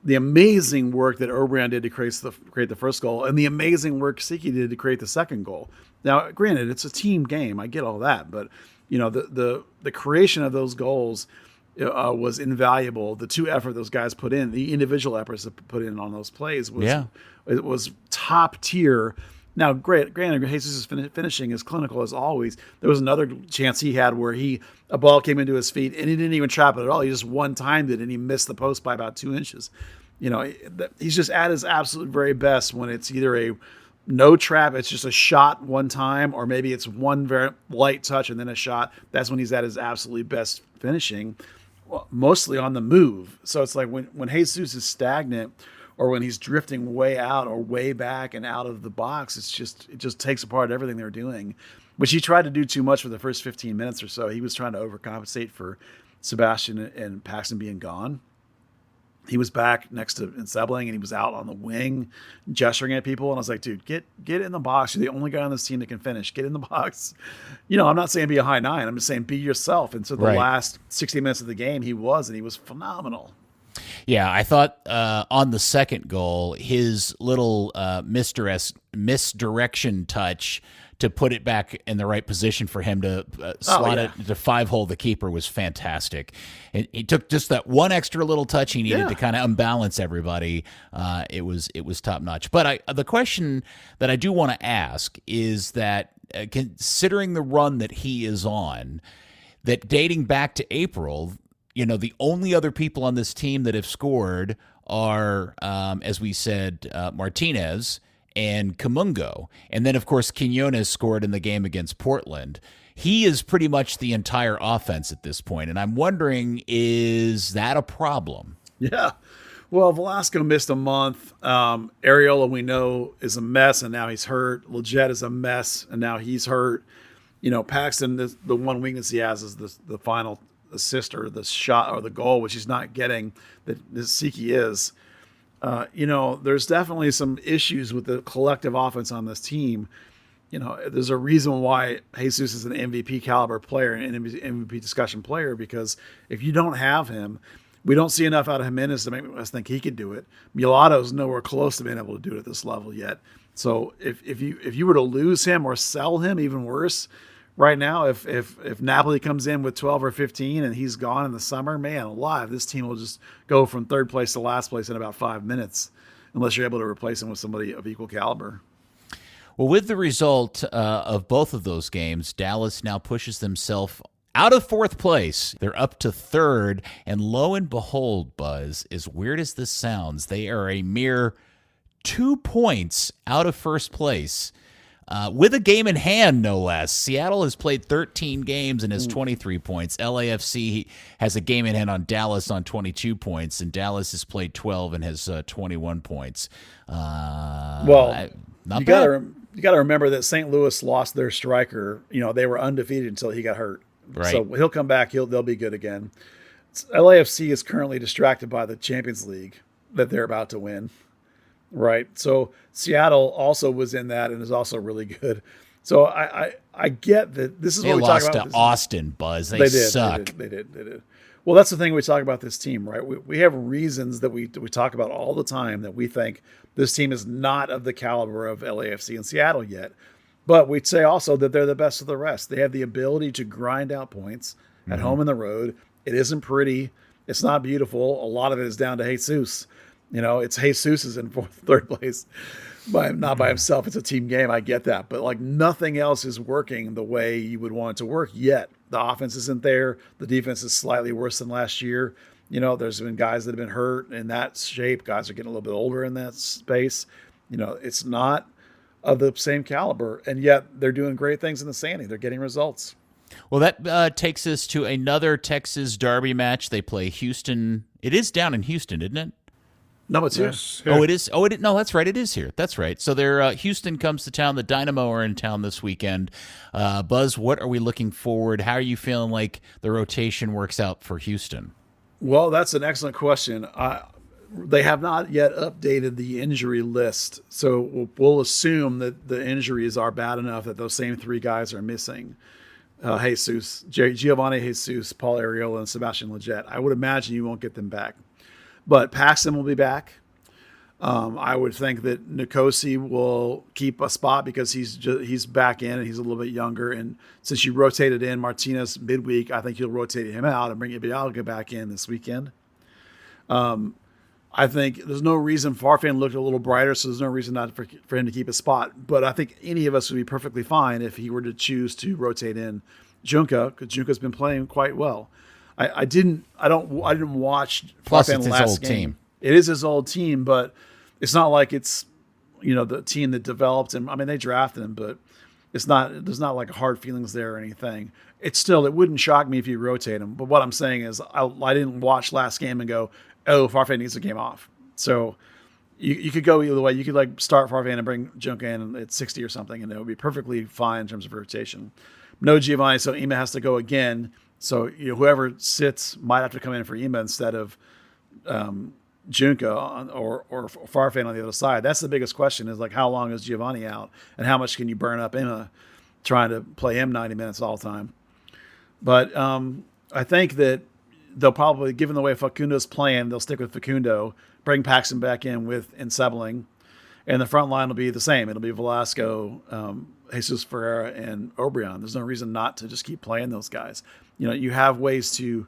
the amazing work that Obrian did to create the first goal and the amazing work Tsiki did to create the second goal. Now, granted, it's a team game. I get all that, but, the creation of those goals was invaluable. The 2 effort those guys put in, the individual efforts that put in on those plays it was top tier. Now, granted, Jesus' finishing is clinical as always. There was another chance he had where a ball came into his feet and he didn't even trap it at all. He just one-timed it and he missed the post by about 2 inches. He's just at his absolute very best when it's either a no trap, it's just a shot one time, or maybe it's one very light touch and then a shot. That's when he's at his absolutely best finishing, mostly on the move. So it's like when Jesus is stagnant, or when he's drifting way out or way back and out of the box, it just takes apart everything they're doing, which he tried to do too much for the first 15 minutes or so. He was trying to overcompensate for Sebastian and Paxton being gone. He was back next to Ensebling, and he was out on the wing gesturing at people. And I was like, dude, get in the box. You're the only guy on this team that can finish. Get in the box. I'm not saying be a high 9. I'm just saying be yourself. And so the last 60 minutes of the game, he was phenomenal. Yeah, I thought on the second goal, his little misdirection touch to put it back in the right position for him to slot it to 5-hole the keeper was fantastic. He took just that one extra little touch he needed to kind of unbalance everybody. It was top notch. But the question that I do want to ask is that considering the run that he is on, that dating back to April, the only other people on this team that have scored are, as we said, Martinez and Kamungo. And then, of course, Quinones scored in the game against Portland. He is pretty much the entire offense at this point. And I'm wondering, is that a problem? Yeah. Well, Velasco missed a month. Areola, we know, is a mess, and now he's hurt. Leggett is a mess, and now he's hurt. Paxton, the one weakness he has is the final assist or the shot or the goal, which he's not getting, that Tsiki is. There's definitely some issues with the collective offense on this team. There's a reason why Jesus is an MVP caliber player and an MVP discussion player, because if you don't have him, we don't see enough out of Jimenez to make us think he could do it. Mulato's nowhere close to being able to do it at this level yet. So if you were to lose him or sell him, even worse, right now, if Napoli comes in with 12 or 15 and he's gone in the summer, man alive, this team will just go from third place to last place in about 5 minutes, unless you're able to replace him with somebody of equal caliber. Well, with the result of both of those games, Dallas now pushes themselves out of 4th place. They're up to 3rd, and lo and behold, Buzz, as weird as this sounds, they are a mere 2 points out of 1st place. With a game in hand, no less. Seattle has played 13 games and has 23 points. LAFC has a game in hand on Dallas on 22 points, and Dallas has played 12 and has 21 points. You got to remember that St. Louis lost their striker. They were undefeated until he got hurt. Right. So he'll come back. They'll be good again. LAFC is currently distracted by the Champions League that they're about to win. Right. So Seattle also was in that and is also really good. So I get that this is what we talk about. They lost to Austin, Buzz. They suck. They did. Well, that's the thing we talk about this team, right? We have reasons that we talk about all the time that we think this team is not of the caliber of LAFC and Seattle yet. But we'd say also that they're the best of the rest. They have the ability to grind out points at home and the road. It isn't pretty. It's not beautiful. A lot of it is down to Jesus. It's Jesus is in 3rd place, not by himself. It's a team game. I get that. But nothing else is working the way you would want it to work yet. The offense isn't there. The defense is slightly worse than last year. There's been guys that have been hurt in that shape. Guys are getting a little bit older in that space. It's not of the same caliber. And yet they're doing great things in the standing. They're getting results. Well, that takes us to another Texas Derby match. They play Houston. It is down in Houston, isn't it? No, it's here. Yes, Oh, it is. Oh, no, that's right. It is here. That's right. So Houston comes to town. The Dynamo are in town this weekend. Buzz, what are we looking forward? How are you feeling like the rotation works out for Houston? Well, that's an excellent question. They have not yet updated the injury list, so we'll assume that the injuries are bad enough that those same three guys are missing. Giovanni Jesus, Paul Arriola, and Sebastian Lletget. I would imagine you won't get them back. But Paxton will be back. I would think that Nkosi will keep a spot because he's back in and he's a little bit younger. And since you rotated in Martinez midweek, I think you'll rotate him out and bring Ibialga back in this weekend. I think there's no reason Farfan looked a little brighter, so there's no reason not for him to keep a spot. But I think any of us would be perfectly fine if he were to choose to rotate in Junka, because Junka's been playing quite well. I didn't watch Plus, Farfan it's his last old game. team. It is his old team, but it's not like it's the team that developed him. I mean, they drafted him, but there's not like hard feelings there or anything. It wouldn't shock me if you rotate him. But what I'm saying is I didn't watch last game and go, oh, Farfan needs a game off. So you could go either way. You could like start Farfan and bring Junka in at 60 or something, and it would be perfectly fine in terms of rotation. No Giovanni, so Ema has to go again. So whoever sits might have to come in for Ema instead of Junka or Farfan on the other side. That's the biggest question: is like how long is Giovanni out, and how much can you burn up Ema trying to play him 90 minutes all the time? But I think that they'll probably, given the way Facundo's playing, they'll stick with Facundo, bring Paxton back in with Ensebling, and the front line will be the same. It'll be Velasco, Jesus Ferreira, and Obrian. There's no reason not to just keep playing those guys. You have ways to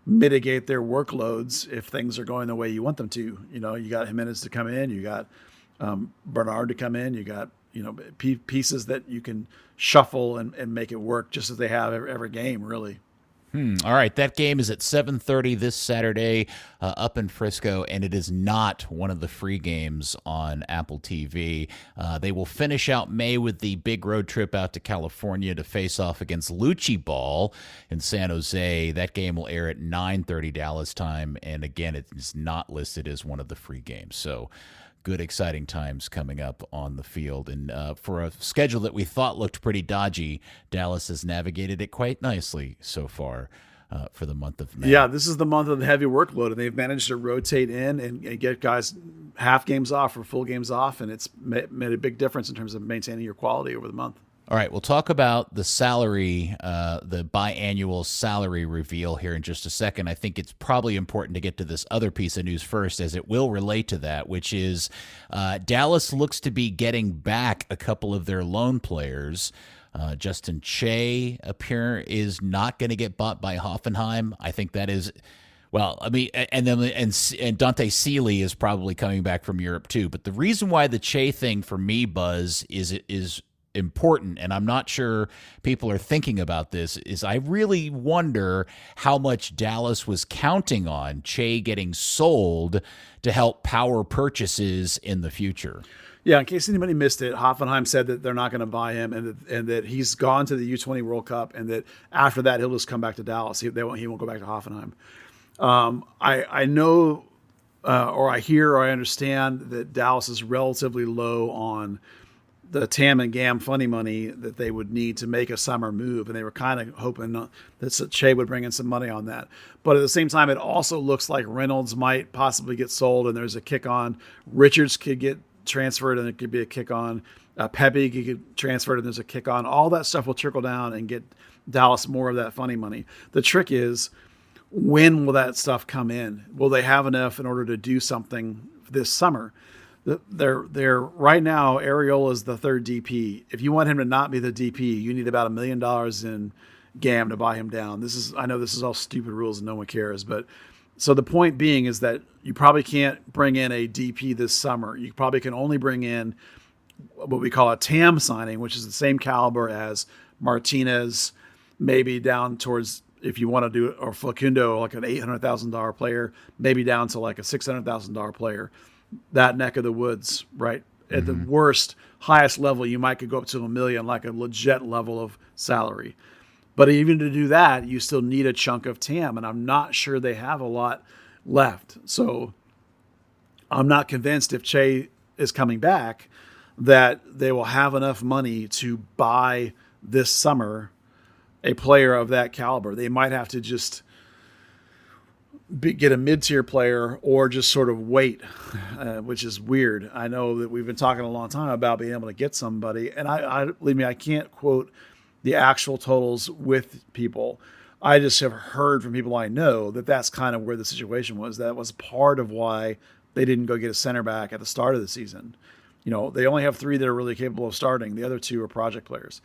mitigate their workloads if things are going the way you want them to. You got Jimenez to come in, you got Bernard to come in, you got pieces that you can shuffle and make it work just as they have every game, really. All right, that game is at 7:30 this Saturday up in Frisco, and it is not one of the free games on Apple TV. They will finish out May with the big road trip out to California to face off against Lucci Ball in San Jose. That game will air at 9:30 Dallas time, and again, it is not listed as one of the free games. So good, exciting times coming up on the field. And for a schedule that we thought looked pretty dodgy, Dallas has navigated it quite nicely so far for the month of May. Yeah, this is the month of the heavy workload, and they've managed to rotate in and get guys half games off or full games off, and it's made a big difference in terms of maintaining your quality over the month. All right, we'll talk about the salary, the biannual salary reveal here in just a second. I think it's probably important to get to this other piece of news first, as it will relate to that, which is Dallas looks to be getting back a couple of their loan players. Justin Che is not going to get bought by Hoffenheim. I think that is, well, I mean, and Dante Sealy is probably coming back from Europe too. But the reason why the Che thing for me, Buzz, is important, and I'm not sure people are thinking about this, is I really wonder how much Dallas was counting on Che getting sold to help power purchases in the future. Yeah, in case anybody missed it, Hoffenheim said that they're not going to buy him, and that he's gone to the U20 World Cup, and that after that he'll just come back to Dallas. He won't go back to Hoffenheim. I know, or I hear, or I understand that Dallas is relatively low on the TAM and GAM funny money that they would need to make a summer move, and they were kind of hoping that Che would bring in some money on that. But at the same time, it also looks like Reynolds might possibly get sold, and there's a kick on. Richards could get transferred, and it could be a kick on. Pepe could get transferred, and there's a kick on. All that stuff will trickle down and get Dallas more of that funny money. The trick is, when will that stuff come in? Will they have enough in order to do something this summer? They're right now, Arriola is the third DP. If you want him to not be the DP, you need about $1 million in GAM to buy him down. I know this is all stupid rules and no one cares, but so the point being is that you probably can't bring in a DP this summer. You probably can only bring in what we call a TAM signing, which is the same caliber as Martinez, maybe down towards, if you want to do it, or Facundo, like an $800,000 player, maybe down to like a $600,000 player. That neck of the woods, right? At the worst, highest level, you might could go up to $1 million, like a legit level of salary. But even to do that, you still need a chunk of TAM, and I'm not sure they have a lot left. So I'm not convinced if Che is coming back that they will have enough money to buy this summer a player of that caliber. They might have to just get a mid-tier player or just sort of wait, which is weird. I know that we've been talking a long time about being able to get somebody, and I believe me, I can't quote the actual totals with people. I just have heard from people I know that that's kind of where the situation was. That was part of why they didn't go get a center back at the start of the season. They only have 3 that are really capable of starting. The other 2 are project players.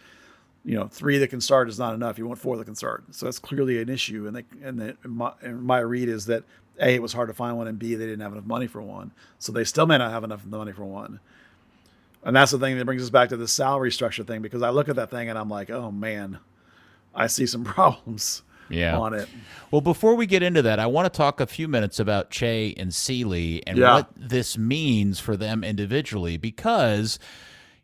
3 that can start is not enough. You want 4 that can start. So that's clearly an issue. And my read is that A, it was hard to find one, and B, they didn't have enough money for one. So they still may not have enough money for one. And that's the thing that brings us back to the salary structure thing, because I look at that thing and I'm like, oh man, I see some problems on it. Well, before we get into that, I want to talk a few minutes about Che and Sealy and what this means for them individually, because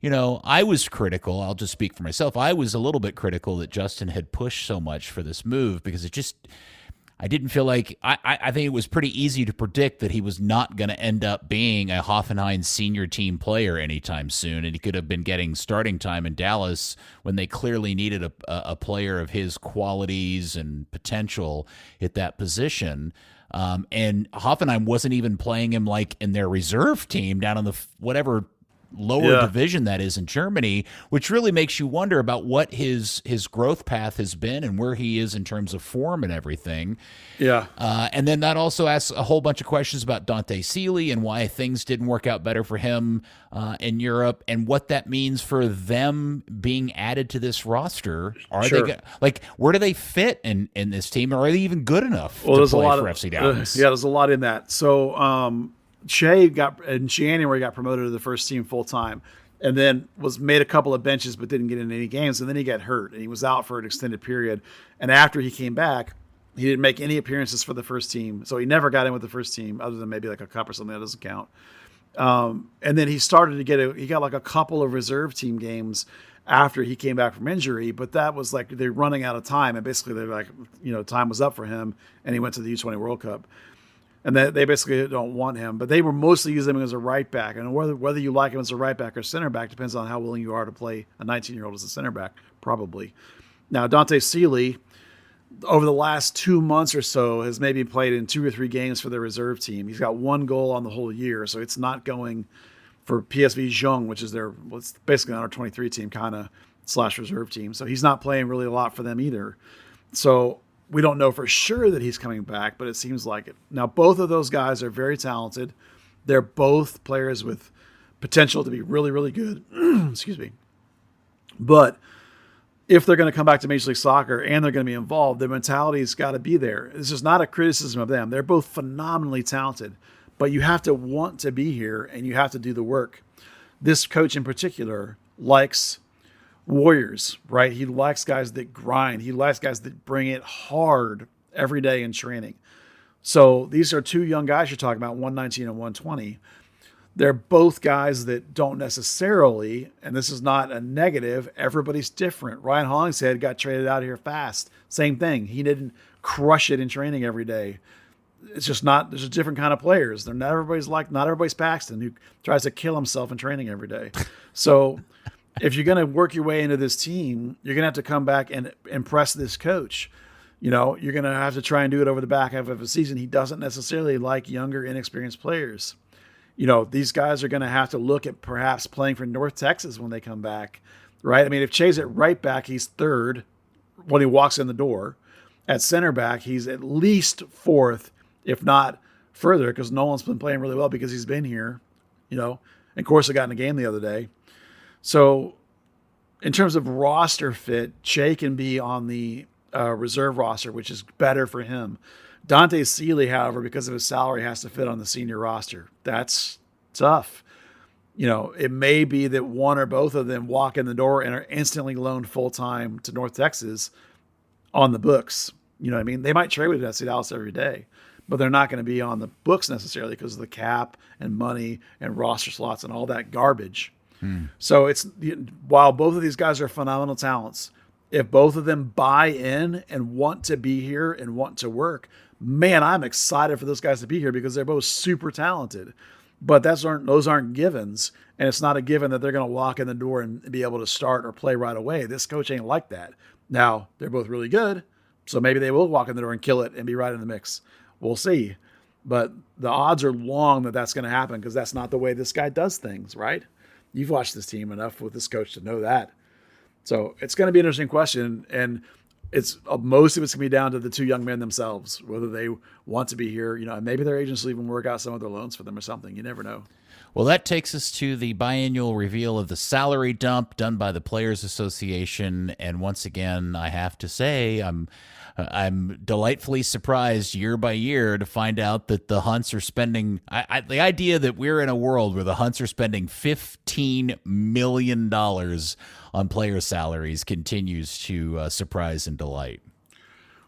I was critical. I'll just speak for myself. I was a little bit critical that Justin had pushed so much for this move, because I didn't feel like, I think it was pretty easy to predict that he was not going to end up being a Hoffenheim senior team player anytime soon, and he could have been getting starting time in Dallas when they clearly needed a player of his qualities and potential at that position. And Hoffenheim wasn't even playing him like in their reserve team down in the whatever lower division that is in Germany, which really makes you wonder about what his growth path has been and where he is in terms of form and everything. And then that also asks a whole bunch of questions about Dante Sealy and why things didn't work out better for him in Europe, and what that means for them being added to this roster. They where do they fit in this team? Or are they even good enough to play for FC Dallas? There's a lot in that. So Che got in January, got promoted to the first team full time, and then was made a couple of benches but didn't get in any games, and then he got hurt and he was out for an extended period. And after he came back, he didn't make any appearances for the first team, so he never got in with the first team other than maybe like a cup or something that doesn't count. And then he started to he got like a couple of reserve team games after he came back from injury, but that was like they're running out of time, and basically they're like, time was up for him, and he went to the U20 World Cup. And they basically don't want him. But they were mostly using him as a right back. And whether you like him as a right back or center back depends on how willing you are to play a 19-year-old as a center back, probably. Now, Dante Sealy, over the last 2 months or so, has maybe played in 2 or 3 games for the reserve team. He's got 1 goal on the whole year, so it's not going for PSV Jung, which is it's basically an under-23 team kind of / reserve team. So he's not playing really a lot for them either. So we don't know for sure that he's coming back, but it seems like it. Now, both of those guys are very talented. They're both players with potential to be really, really good. Excuse me. But if they're going to come back to Major League Soccer and they're going to be involved, their mentality's got to be there. This is not a criticism of them. They're both phenomenally talented, but you have to want to be here and you have to do the work. This coach in particular likes warriors, right? He likes guys that grind. He likes guys that bring it hard every day in training. So these are 2 young guys you're talking about, 119 and 120. They're both guys that don't necessarily, and this is not a negative, everybody's different. Ryan Hollingshead got traded out here fast. Same thing. He didn't crush it in training every day. It's just not, there's a different kind of players. Not everybody's Paxton, who tries to kill himself in training every day. So if you're going to work your way into this team, you're going to have to come back and impress this coach. You're going to have to try and do it over the back half of a season. He doesn't necessarily like younger, inexperienced players. These guys are going to have to look at perhaps playing for North Texas when they come back, right? I mean, if Che's at right back, he's 3rd when he walks in the door. At center back, he's at least 4th, if not further, because Nolan's been playing really well because he's been here, and of course, I got in a game the other day. So in terms of roster fit, Che can be on the reserve roster, which is better for him. Dante Sealy, however, because of his salary, has to fit on the senior roster. That's tough. It may be that one or both of them walk in the door and are instantly loaned full-time to North Texas on the books. You know what I mean? They might trade with FC Dallas every day, but they're not going to be on the books necessarily because of the cap and money and roster slots and all that garbage. So while both of these guys are phenomenal talents, if both of them buy in and want to be here and want to work, man, I'm excited for those guys to be here because they're both super talented. But those aren't givens, and it's not a given that they're going to walk in the door and be able to start or play right away. This coach ain't like that. Now, they're both really good, so maybe they will walk in the door and kill it and be right in the mix. We'll see. But the odds are long that that's going to happen because that's not the way this guy does things, right? You've watched this team enough with this coach to know that. So it's going to be an interesting question, and most of it's going to be down to the two young men themselves, whether they want to be here, and maybe their agents will even work out some of their loans for them or something. You never know. Well, that takes us to the biannual reveal of the salary dump done by the Players Association. And once again, I have to say, I'm delightfully surprised year by year to find out that the Hunts are spending the idea that we're in a world where the Hunts are spending $15 million on player salaries continues to surprise and delight.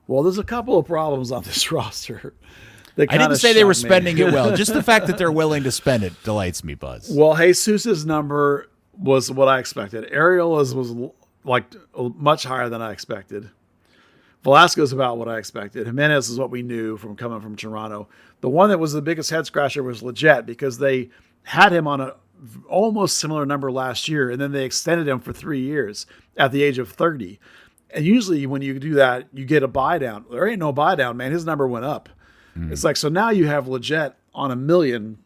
Well, there's a couple of problems on this roster. I didn't say they were spending it well. Just the fact that they're willing to spend it delights me, Buzz. Well, Jesus's number was what I expected. Ariola's was like much higher than I expected. Velasco's about what I expected. Jimenez is what we knew from coming from Toronto. The one that was the biggest head scratcher was Leggett because they had him on a almost similar number last year, and then they extended him for 3 years at the age of 30. And usually when you do that, you get a buy down. There ain't no buy down, man. His number went up. It's like, so now you have Leggett on $1 million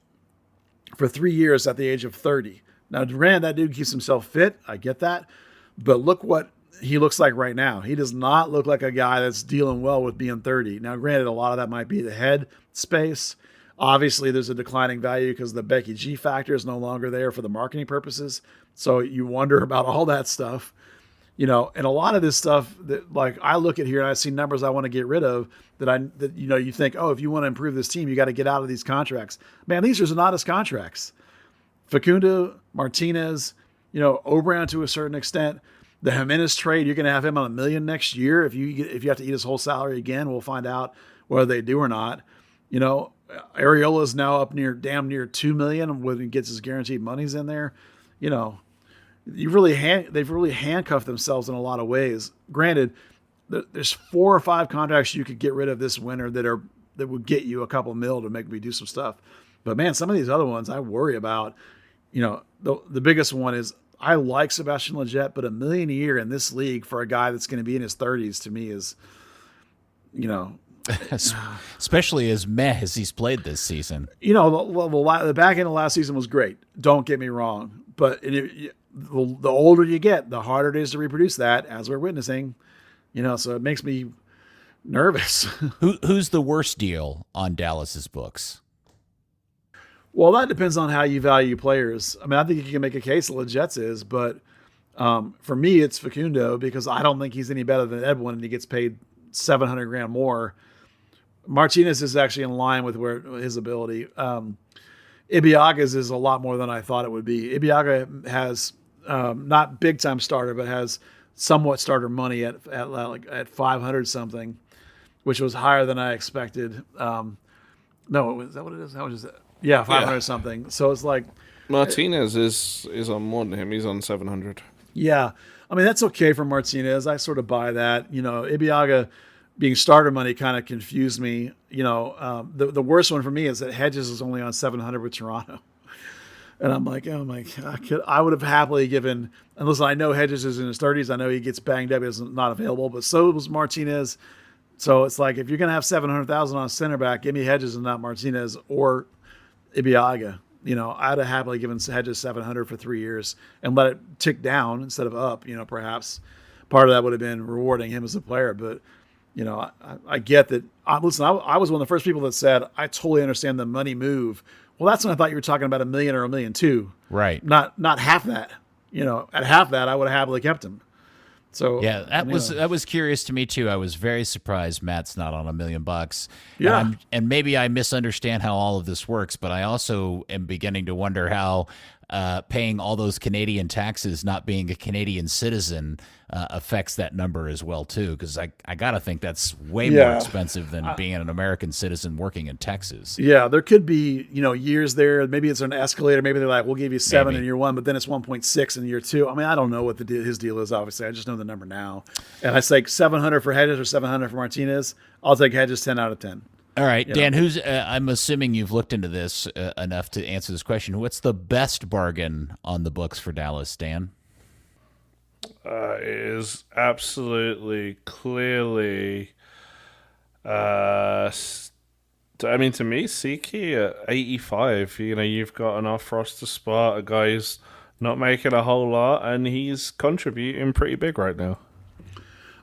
for 3 years at the age of 30. Now, Durant, that dude keeps himself fit. I get that. But look what he looks like right now. He does not look like a guy that's dealing well with being 30. Now, granted, a lot of that might be the head space. Obviously, there's a declining value because the Becky G factor is no longer there for the marketing purposes. So you wonder about all that stuff. And a lot of this stuff that, like, I look at here and I see numbers I want to get rid of that you think, oh, if you want to improve this team, you got to get out of these contracts. Man, these are not his contracts. Facundo, Martinez, Obrian to a certain extent. The Jimenez trade, you're going to have him on $1 million next year. If you have to eat his whole salary again, we'll find out whether they do or not. Ariola is now up damn near $2 million when he gets his guaranteed monies in there. They've really handcuffed themselves in a lot of ways. Granted, there's 4 or 5 contracts you could get rid of this winter that would get you a couple mil to make me do some stuff. But man, some of these other ones I worry about. The biggest one is I like Sebastian Leggett, but $1 million a year in this league for a guy that's going to be in his 30s to me is, especially as meh as he's played this season. The back end of last season was great. Don't get me wrong, but the older you get, the harder it is to reproduce that, as we're witnessing. So it makes me nervous. Who's the worst deal on Dallas's books? Well, that depends on how you value players. I mean, I think you can make a case that Leggett's is, but for me, it's Facundo because I don't think he's any better than Edwin, and he gets paid $700,000 more. Martinez is actually in line with where his ability. Ibeaga's is a lot more than I thought it would be. Ibeaga has not big time starter, but has somewhat starter money at 500 something, which was higher than I expected. No, is that what it is? How much is it? Yeah, 500 something. So it's like Martinez is on more than him. He's on 700. Yeah, I mean that's okay for Martinez. I sort of buy that. Ibeaga being starter money kind of confused me. The worst one for me is that Hedges is only on 700 with Toronto. And I'm like, oh my God, I would have happily given, and listen, I know Hedges is in his 30s. I know he gets banged up, is not available, but so was Martinez. So it's like, if you're going to have 700,000 on center back, give me Hedges and not Martinez or Ibeaga. I'd have happily given Hedges 700 for 3 years and let it tick down instead of up. Perhaps part of that would have been rewarding him as a player. But, I get that. Listen, I was one of the first people that said, I totally understand the money move. Well, that's when I thought you were talking about $1 million or $1.2 million. Right. Not half that. At half that, I would have happily kept him. So yeah, that was curious to me too. I was very surprised Matt's not on $1 million. Yeah, and maybe I misunderstand how all of this works, but I also am beginning to wonder how paying all those Canadian taxes, not being a Canadian citizen, affects that number as well too. Because I gotta think that's way more expensive than being an American citizen working in Texas. Yeah, there could be years there. Maybe it's an escalator. Maybe they're like, we'll give you 7 in year 1, but then it's 1.6 in year 2. I mean, I don't know what his deal is. Obviously, I just know the number now. And I say 700 for Hedges or 700 for Martinez. I'll take Hedges 10 out of 10. All right, Dan, who's I'm assuming you've looked into this enough to answer this question. What's the best bargain on the books for Dallas, Dan? It is absolutely clearly, to me, Tsiki at 85. You've got an off-roster spot, a guy's not making a whole lot, and he's contributing pretty big right now.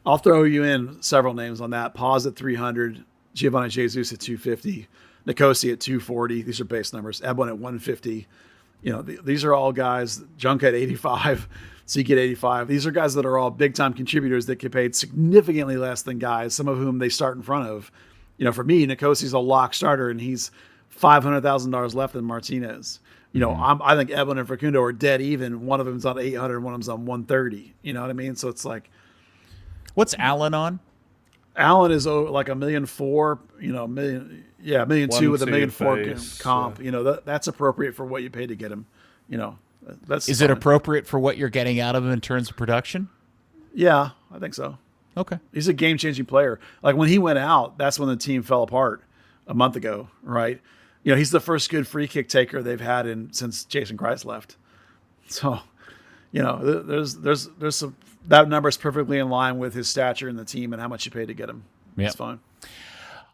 I'll throw you in several names on that. Paz at 300. Giovanni Jesus at 250, Nicosi at 240. These are base numbers. Ebon at 150. These are all guys. Junk at 85, Tsiki at 85. These are guys that are all big-time contributors that get paid significantly less than guys, some of whom they start in front of. For me, Nicosi's a lock starter, and he's $500,000 left than Martinez. I think Ebon and Facundo are dead even. One of them's on 800, one of them's on 130. You know what I mean? So it's like, what's Allen on? Allen is like $1.4 million, $1.2 million with $1.4 million comp. Yeah. That's appropriate for what you pay to get him. That's Is it appropriate for what you're getting out of him in terms of production? Yeah, I think so. Okay. He's a game-changing player. Like when he went out, that's when the team fell apart a month ago, right? He's the first good free kick taker they've had since Jason Kreis left. So, there's some. That number is perfectly in line with his stature in the team and how much you paid to get him. Yep. It's fine.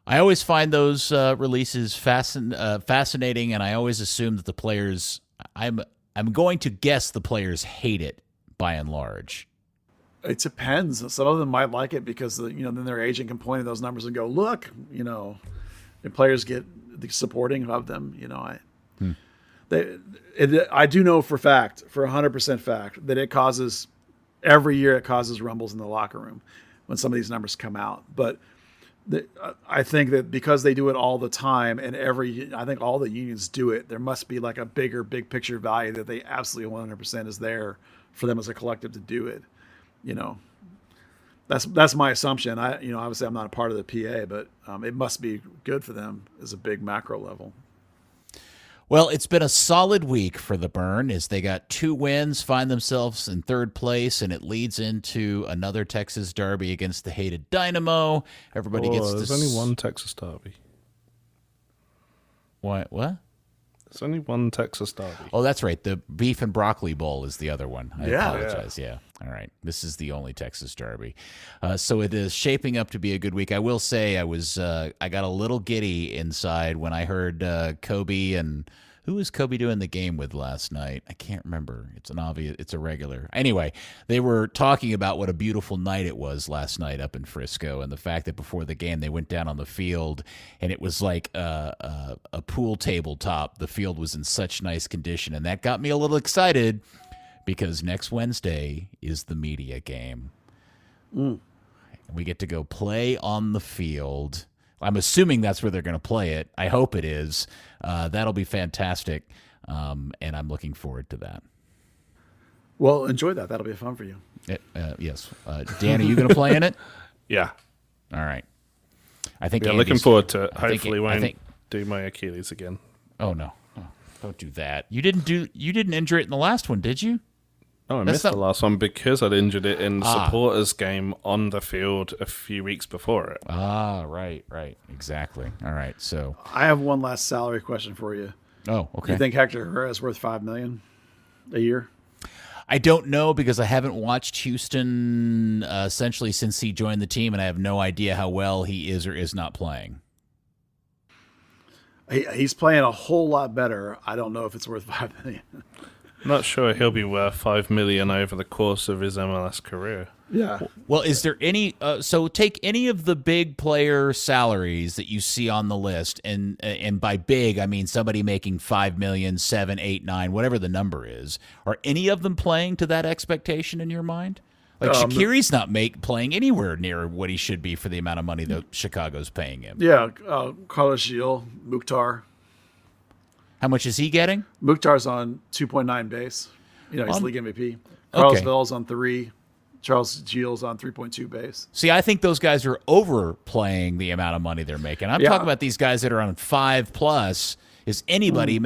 I always find those releases fascinating, and I always assume that the players. I'm going to guess the players hate it by and large. It depends. Some of them might like it because then their agent can point at those numbers and go, look, and players get the supporting of them. I do know for 100% fact, that it causes. Every year it causes rumbles in the locker room when some of these numbers come out. But I think that because they do it all the time and I think all the unions do it, there must be like a big picture value that they absolutely 100% is there for them as a collective to do it. That's my assumption. Obviously I'm not a part of the PA, but it must be good for them as a big macro level. Well, it's been a solid week for the Burn as they got 2 wins, find themselves in 3rd place, and it leads into another Texas derby against the hated Dynamo. Everybody gets There's only one Texas derby. What? There's only one Texas derby. Oh, that's right. The Beef and Broccoli Bowl is the other one. I apologize. Yeah. All right. This is the only Texas derby. So it is shaping up to be a good week. I will say I got a little giddy inside when I heard Kobe and who was Kobe doing the game with last night? I can't remember. It's a regular. Anyway, they were talking about what a beautiful night it was last night up in Frisco and the fact that before the game they went down on the field and it was like a pool tabletop. The field was in such nice condition, and that got me a little excited because next Wednesday is the media game. We get to go play on the field. I'm assuming that's where they're going to play it. I hope it is. That'll be fantastic, and I'm looking forward to that. Well, enjoy that. That'll be fun for you. Yes. Dan, are you going to play in it? Yeah. All right. I think. Yeah, looking forward to it. Hopefully, won't do my Achilles again. Oh no! Don't do that. You didn't injure it in the last one, did you? Oh, I missed the last one because I'd injured it in supporters game on the field a few weeks before it. Right. Exactly. All right. So I have one last salary question for you. Oh, okay. You think Hector Herrera is worth $5 million a year? I don't know because I haven't watched Houston essentially since he joined the team, and I have no idea how well he is or is not playing. He's playing a whole lot better. I don't know if it's worth $5 million. I'm not sure he'll be worth $5 million over the course of his MLS career. Yeah. Well, is there any? So take any of the big player salaries that you see on the list, and by big I mean somebody making $5 million, $7, $8, $9, whatever the number is. Are any of them playing to that expectation in your mind? Like Shaqiri's not playing anywhere near what he should be for the amount of money that Chicago's paying him. Yeah, Carlos Gil, Mukhtar. How much is he getting? Mukhtar's on 2.9 base. He's league MVP. Carlos Vela's on 3. Charles Gilles on 3.2 base. See, I think those guys are overplaying the amount of money they're making. I'm talking about these guys that are on 5+. Is anybody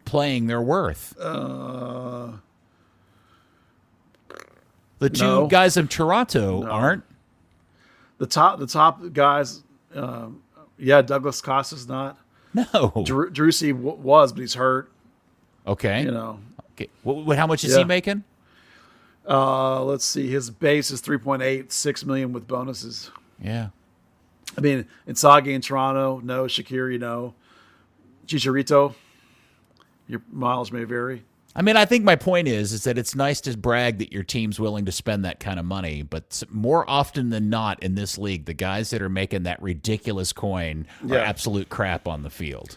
playing their worth? The two guys in Toronto aren't. The top guys, Douglas Costa's not. No. Drusy was, but he's hurt. Okay. Okay. How much is he making? Let's see. His base is 3.8, $6 million with bonuses. Yeah. I mean, Inzaghi in Toronto, no. Shaqiri, no. Chicharito, your mileage may vary. I mean, I think my point is that it's nice to brag that your team's willing to spend that kind of money, but more often than not in this league, the guys that are making that ridiculous coin are absolute crap on the field.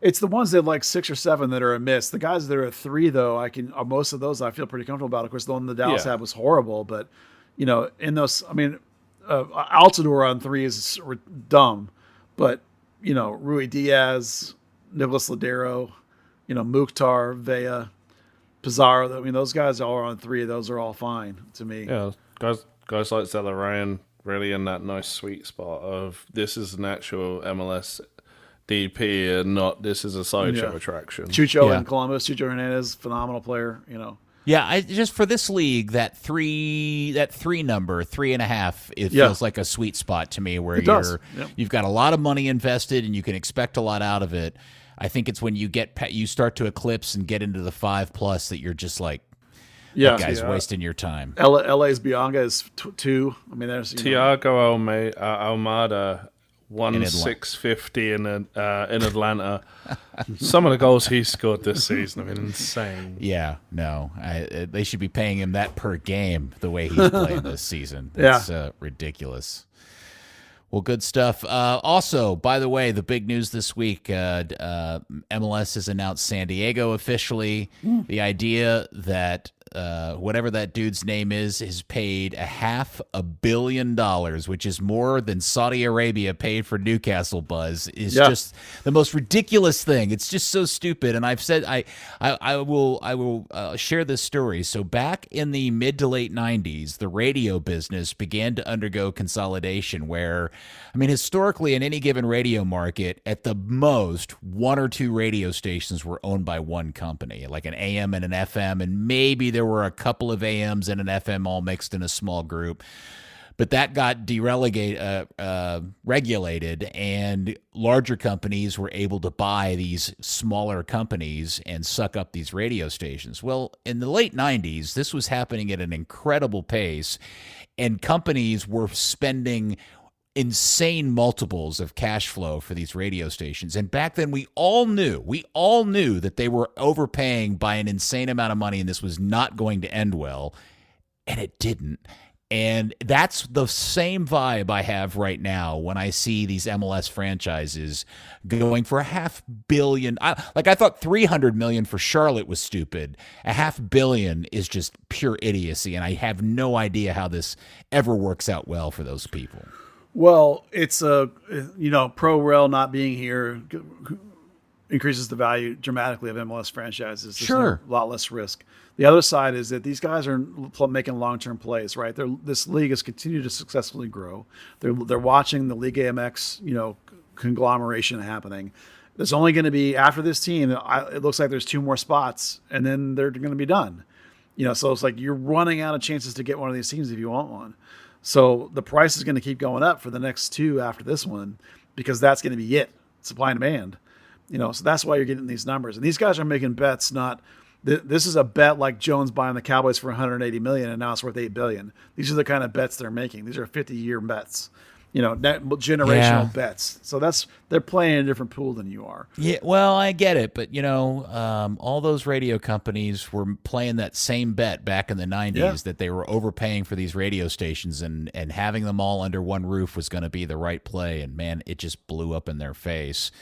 It's the ones that like 6 or 7 that are a miss. The guys that are at 3, though, most of those I feel pretty comfortable about. Of course, the one the Dallas had was horrible, but in those, I mean, Altidore on 3 is dumb, but Rui Diaz, Nicholas Ladero, Mukhtar, Vea, Pizarro. I mean, those guys all are on 3. Those are all fine to me. Yeah, guys like Zelarayan really in that nice sweet spot of this is an actual MLS DP and not this is a sideshow attraction. Chucho in Columbus, Chucho Hernandez, phenomenal player. Yeah, I just for this league that three number 3.5, it feels like a sweet spot to me where you've got a lot of money invested and you can expect a lot out of it. I think it's when you start to eclipse and get into the 5+ that you're just like, that guy's wasting your time. LA's Bianca is 2. I mean, there's Thiago Almada 1,650 in Atlanta. Some of the goals he scored this season have been insane. Yeah, no, they should be paying him that per game the way he's playing this season. It's ridiculous. Well, good stuff. Also, by the way, the big news this week, MLS has announced San Diego officially. The idea that whatever that dude's name is paid $500 million, which is more than Saudi Arabia paid for Newcastle. Buzz is just the most ridiculous thing. It's just so stupid. And I've said I will share this story. So back in the mid to late 90s, the radio business began to undergo consolidation. Where, I mean, historically in any given radio market, at the most 1 or 2 radio stations were owned by one company, like an AM and an FM, and maybe there were a couple of AMs and an FM all mixed in a small group. But that got regulated, and larger companies were able to buy these smaller companies and suck up these radio stations. Well, in the late 90s, this was happening at an incredible pace, and companies were spending insane multiples of cash flow for these radio stations. And back then we all knew that they were overpaying by an insane amount of money, and this was not going to end well, and it didn't. And that's the same vibe I have right now when I see these MLS franchises going for $500 million. I thought $300 million for Charlotte was stupid. $500 million is just pure idiocy, and I have no idea how this ever works out well for those people. Well, it's pro rel not being here increases the value dramatically of MLS franchises. There's a lot less risk. The other side is that these guys are making long-term plays, right? This league has continued to successfully grow. They're watching the League AMX, conglomeration happening. There's only going to be, after this team, it looks like there's 2 more spots, and then they're going to be done. So it's like you're running out of chances to get one of these teams if you want one. So the price is going to keep going up for the next 2 after this one, because that's going to be it, supply and demand. So that's why you're getting these numbers. And these guys are making bets, this is a bet like Jones buying the Cowboys for $180 million and now it's worth $8 billion. These are the kind of bets they're making. These are 50-year bets, generational bets. So they're playing a different pool than you are. Yeah, well, I get it, but all those radio companies were playing that same bet back in the 90s that they were overpaying for these radio stations, and having them all under one roof was going to be the right play. And man, it just blew up in their face.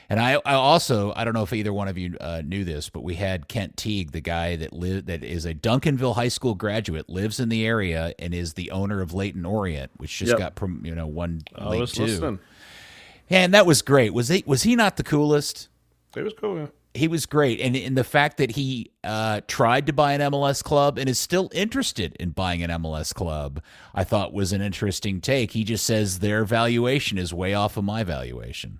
And I also, I don't know if either one of you knew this, but we had Kent Teague, the guy that is a Duncanville High School graduate, lives in the area, and is the owner of Leyton Orient, which just got won League 2. Listening. Yeah, and that was great. Was he not the coolest? It was cool. Yeah. He was great. And in the fact that he tried to buy an MLS club and is still interested in buying an MLS club, I thought was an interesting take. He just says their valuation is way off of my valuation.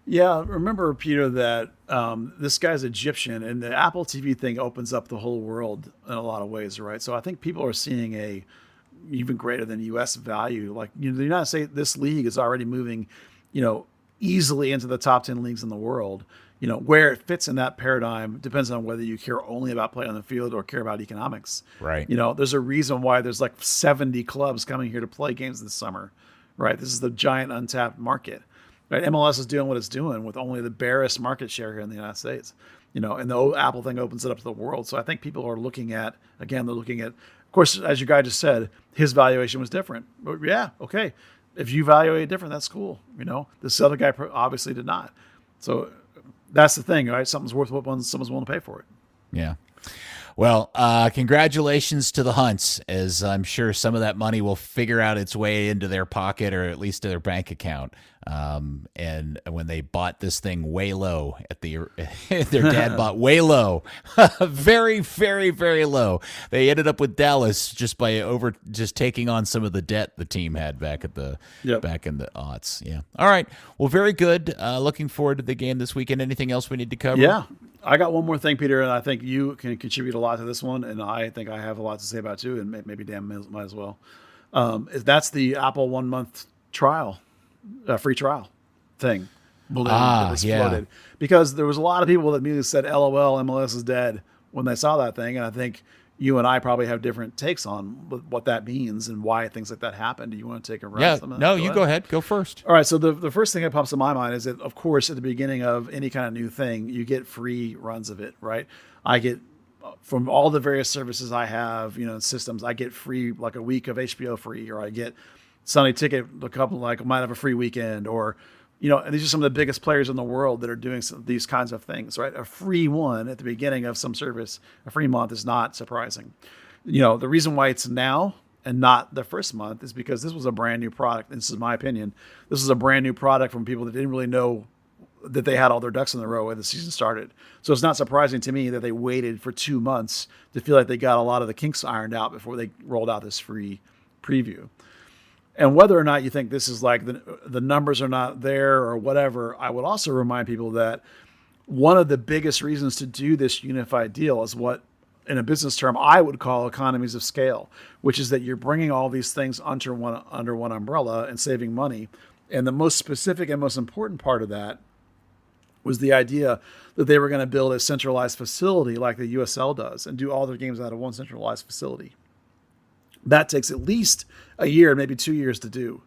Yeah, remember, Peter, that this guy's Egyptian, and the Apple TV thing opens up the whole world in a lot of ways, right? So I think people are seeing a even greater than U.S. value. Like, the United States, this league is already moving, easily into the top 10 leagues in the world. Where it fits in that paradigm depends on whether you care only about playing on the field or care about economics. Right. There's a reason why there's like 70 clubs coming here to play games this summer, right? This is the giant untapped market. Right, MLS is doing what it's doing with only the barest market share here in the United States, and the Apple thing opens it up to the world. So I think people are looking at, of course, as your guy just said, his valuation was different. But yeah, okay, if you evaluate it different, that's cool. This other guy obviously did not. So that's the thing, right? Something's worth what someone's willing to pay for it. Yeah. Well, congratulations to the Hunts, as I'm sure some of that money will figure out its way into their pocket or at least to their bank account. And when they bought this thing way low their dad bought way low, very, very, very low. They ended up with Dallas just taking on some of the debt the team had back in the aughts. Yeah. All right. Well, very good. Looking forward to the game this weekend. Anything else we need to cover? Yeah. I got one more thing, Peter, and I think you can contribute a lot to this one, and I think I have a lot to say about it too, and maybe Dan might as well. That's the Apple 1 month trial, free trial thing. Floated. Because there was a lot of people that immediately said, LOL, MLS is dead when they saw that thing, and I think you and I probably have different takes on what that means and why things like that happen. Do you want to take a run? Yeah, no, you go ahead. Go first. All right, so the first thing that pops in my mind is that, of course, at the beginning of any kind of new thing, you get free runs of it, right? I get, from all the various services I have, systems, I get free, like a week of HBO free, or I get Sunday Ticket, a couple, like, might have a free weekend, or and these are some of the biggest players in the world that are doing these kinds of things, right? A free one at the beginning of some service, a free month is not surprising. The reason why it's now and not the first month is because this was a brand new product. This is my opinion. This is a brand new product from people that didn't really know that they had all their ducks in a row when the season started. So it's not surprising to me that they waited for 2 months to feel like they got a lot of the kinks ironed out before they rolled out this free preview. And whether or not you think this is like the numbers are not there or whatever, I would also remind people that one of the biggest reasons to do this unified deal is what, in a business term, I would call economies of scale, which is that you're bringing all these things under one umbrella and saving money. And the most specific and most important part of that was the idea that they were going to build a centralized facility like the USL does and do all their games out of one centralized facility. That takes at least a year, maybe 2 years to do.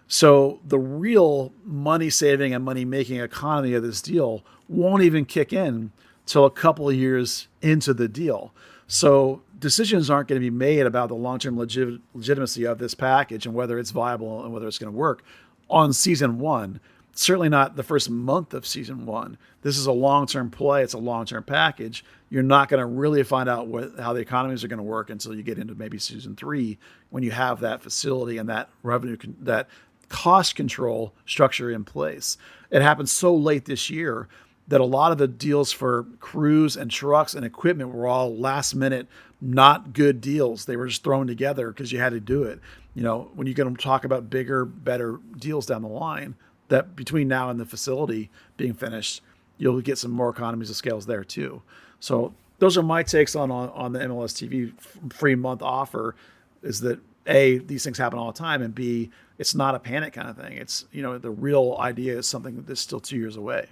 So the real money saving and money making economy of this deal won't even kick in till a couple of years into the deal. So decisions aren't going to be made about the long-term legitimacy of this package and whether it's viable and whether it's going to work on season one. Certainly not the first month of season one. This is a long-term play. It's a long-term package. You're not going to really find out how the economies are going to work until you get into maybe season 3, when you have that facility and that revenue, that cost control structure in place. It happened so late this year that a lot of the deals for crews and trucks and equipment were all last minute, not good deals. They were just thrown together because you had to do it. When you're going to talk about bigger, better deals down the line, that between now and the facility being finished, you'll get some more economies of scales there too. So those are my takes on the MLS TV free month offer, is that A, these things happen all the time, and B, it's not a panic kind of thing. It's, the real idea is something that's still 2 years away.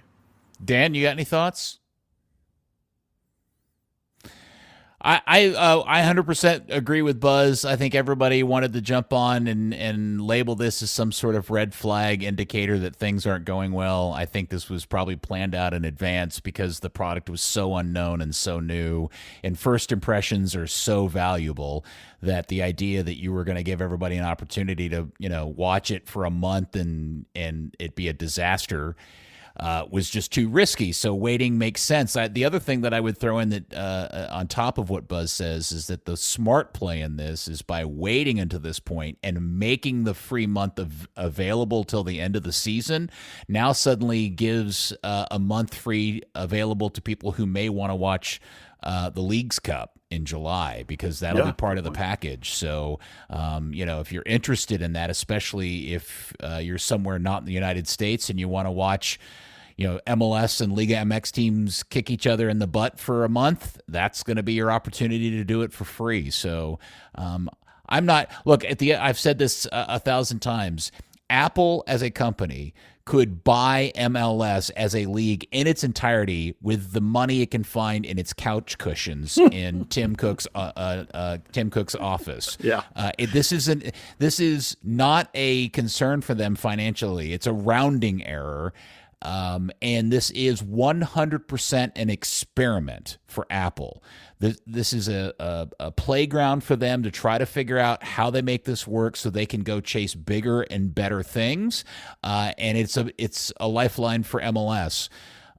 Dan, you got any thoughts? I 100% agree with Buzz. I think everybody wanted to jump on and label this as some sort of red flag indicator that things aren't going well. I think this was probably planned out in advance because the product was so unknown and so new, and first impressions are so valuable that the idea that you were going to give everybody an opportunity to, watch it for a month and it be a disaster was just too risky. So waiting makes sense. The other thing that I would throw in that on top of what Buzz says is that the smart play in this is by waiting until this point and making the free month available till the end of the season. Now suddenly gives a month free available to people who may want to watch the Leagues Cup in July, because that'll be part of the package. So, if you're interested in that, especially if you're somewhere not in the United States and you want to watch, MLS and Liga MX teams kick each other in the butt for a month, that's going to be your opportunity to do it for free. So, I've said this 1,000 times. Apple as a company could buy MLS as a league in its entirety with the money it can find in its couch cushions in Tim Cook's office. Yeah. This is not a concern for them financially. It's a rounding error. And this is 100% an experiment for Apple. This is a playground for them to try to figure out how they make this work so they can go chase bigger and better things. And it's a lifeline for MLS.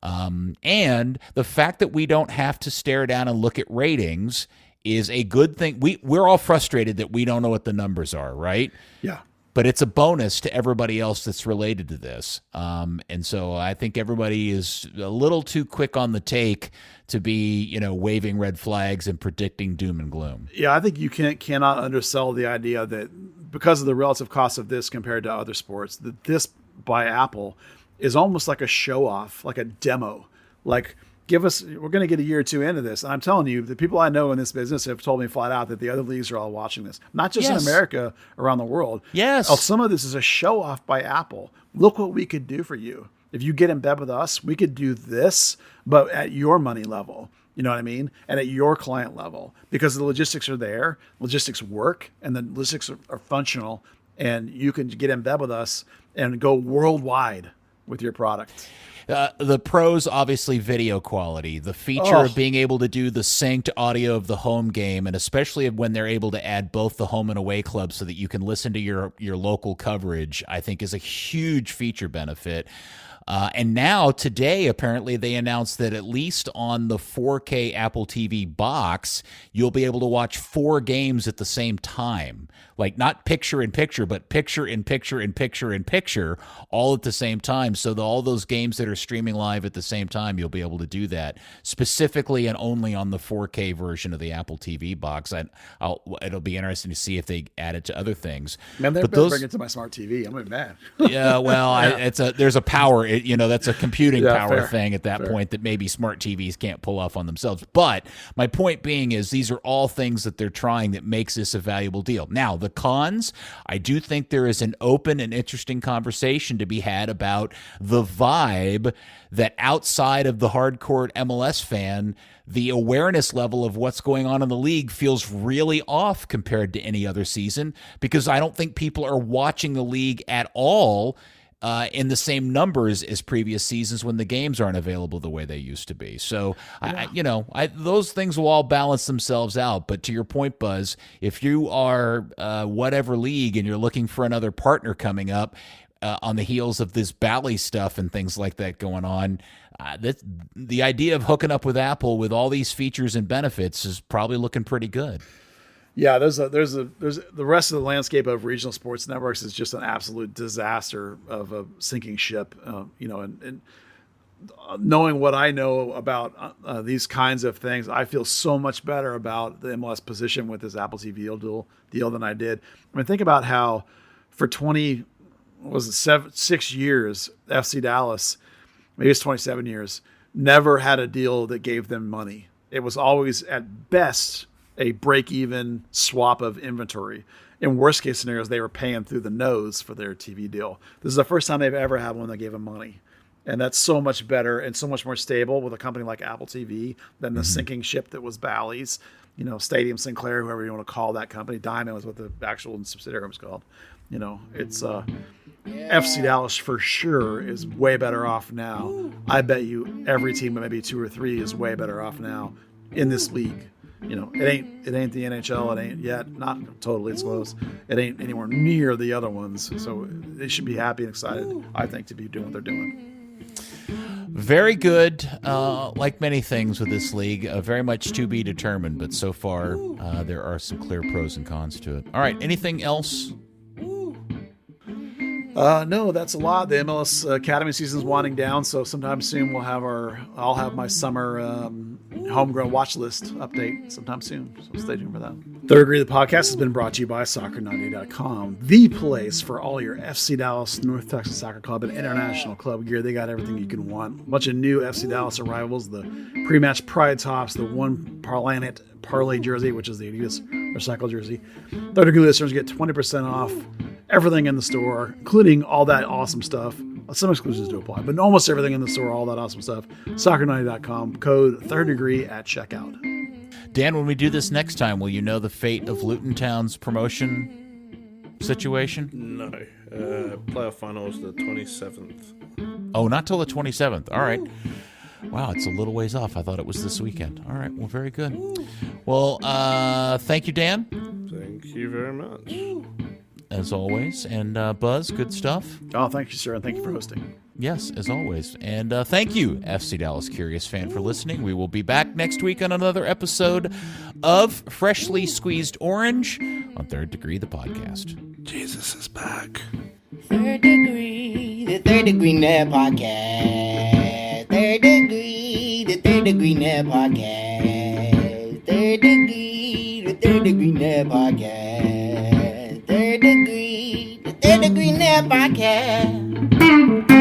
And the fact that we don't have to stare down and look at ratings is a good thing. We're all frustrated that we don't know what the numbers are, right? Yeah. But it's a bonus to everybody else that's related to this. And so I think everybody is a little too quick on the take to be, waving red flags and predicting doom and gloom. Yeah, I think you cannot undersell the idea that because of the relative cost of this compared to other sports, that this by Apple is almost like a show off, like a demo. Like, we're going to get a year or two into this. And I'm telling you, the people I know in this business have told me flat out that the other leagues are all watching this, not just in America, around the world. Yes. Some of this is a show off by Apple. Look what we could do for you. If you get in bed with us, we could do this, but at your money level, you know what I mean? And at your client level, because the logistics are there, logistics work, and the logistics are functional, and you can get in bed with us and go worldwide with your product. The pros, obviously, video quality, the feature of being able to do the synced audio of the home game, and especially when they're able to add both the home and away clubs so that you can listen to your local coverage, I think is a huge feature benefit. And now, today, apparently, they announced that at least on the 4K Apple TV box, you'll be able to watch 4 games at the same time. Like, not picture in picture, but picture in picture in picture in picture, all at the same time. So all those games that are streaming live at the same time, you'll be able to do that specifically and only on the 4K version of the Apple TV box. It'll be interesting to see if they add it to other things. Man, they're bring it to my smart TV. I'm gonna be mad. Yeah, well, there's a power. That's a computing power fair, thing at that point that maybe smart TVs can't pull off on themselves. But my point being is these are all things that they're trying that makes this a valuable deal. Now, the cons, I do think there is an open and interesting conversation to be had about the vibe that outside of the hardcore MLS fan, the awareness level of what's going on in the league feels really off compared to any other season, because I don't think people are watching the league at all in the same numbers as previous seasons when the games aren't available the way they used to be. So, those things will all balance themselves out. But to your point, Buzz, if you are whatever league and you're looking for another partner coming up on the heels of this Bally stuff and things like that going on, the idea of hooking up with Apple with all these features and benefits is probably looking pretty good. Yeah, there's the rest of the landscape of regional sports networks is just an absolute disaster of a sinking ship. And knowing what I know about these kinds of things, I feel so much better about the MLS position with this Apple TV deal than I did. I mean, think about how for 6 years, FC Dallas, maybe it's 27 years, never had a deal that gave them money. It was always at best a break-even swap of inventory. In worst-case scenarios, they were paying through the nose for their TV deal. This is the first time they've ever had one that gave them money. And that's so much better and so much more stable with a company like Apple TV than the sinking ship that was Bally's, Stadium Sinclair, whoever you want to call that company. Dynamo is what the actual subsidiary was called. It's FC Dallas for sure is way better off now. I bet you every team, maybe 2 or 3, is way better off now in this league. It ain't the NHL. It ain't yet. Not totally. It's close. It ain't anywhere near the other ones. So they should be happy and excited, I think, to be doing what they're doing. Very good. Like many things with this league, very much to be determined, but so far there are some clear pros and cons to it. All right, anything else? No, that's a lot. The MLS Academy season is winding down, so sometime soon I'll have my summer homegrown watch list update sometime soon. So stay tuned for that. Third Degree, the podcast, has been brought to you by Soccer90.com, the place for all your FC Dallas, North Texas Soccer Club, and International Club gear. They got everything you can want. A bunch of new FC Dallas arrivals, the pre-match Pride tops, the one parlay jersey, which is the Adidas recycled jersey. Third Degree listeners get 20% off everything in the store, including all that awesome stuff. Some exclusions do apply, but almost everything in the store, all that awesome stuff. Soccer90.com, code Third Degree at checkout. Dan, when we do this next time, will you know the fate of Luton Town's promotion situation? No. Playoff finals the 27th. Oh, not till the 27th. All right. Wow, it's a little ways off. I thought it was this weekend. All right, well, very good. Well, thank you, Dan. Thank you very much. As always. And Buzz, good stuff. Oh, thank you, sir, and thank you for hosting. Yes, as always. And thank you, FC Dallas Curious fan, for listening. We will be back next week on another episode of Freshly Squeezed Orange on Third Degree, the podcast. Jesus is back. Third Degree, the Third Degree Net Podcast. Third Degree, the Third Degree Net Podcast. Third Degree, the Third Degree Net Podcast. Third Degree, the Third Degree Net Podcast.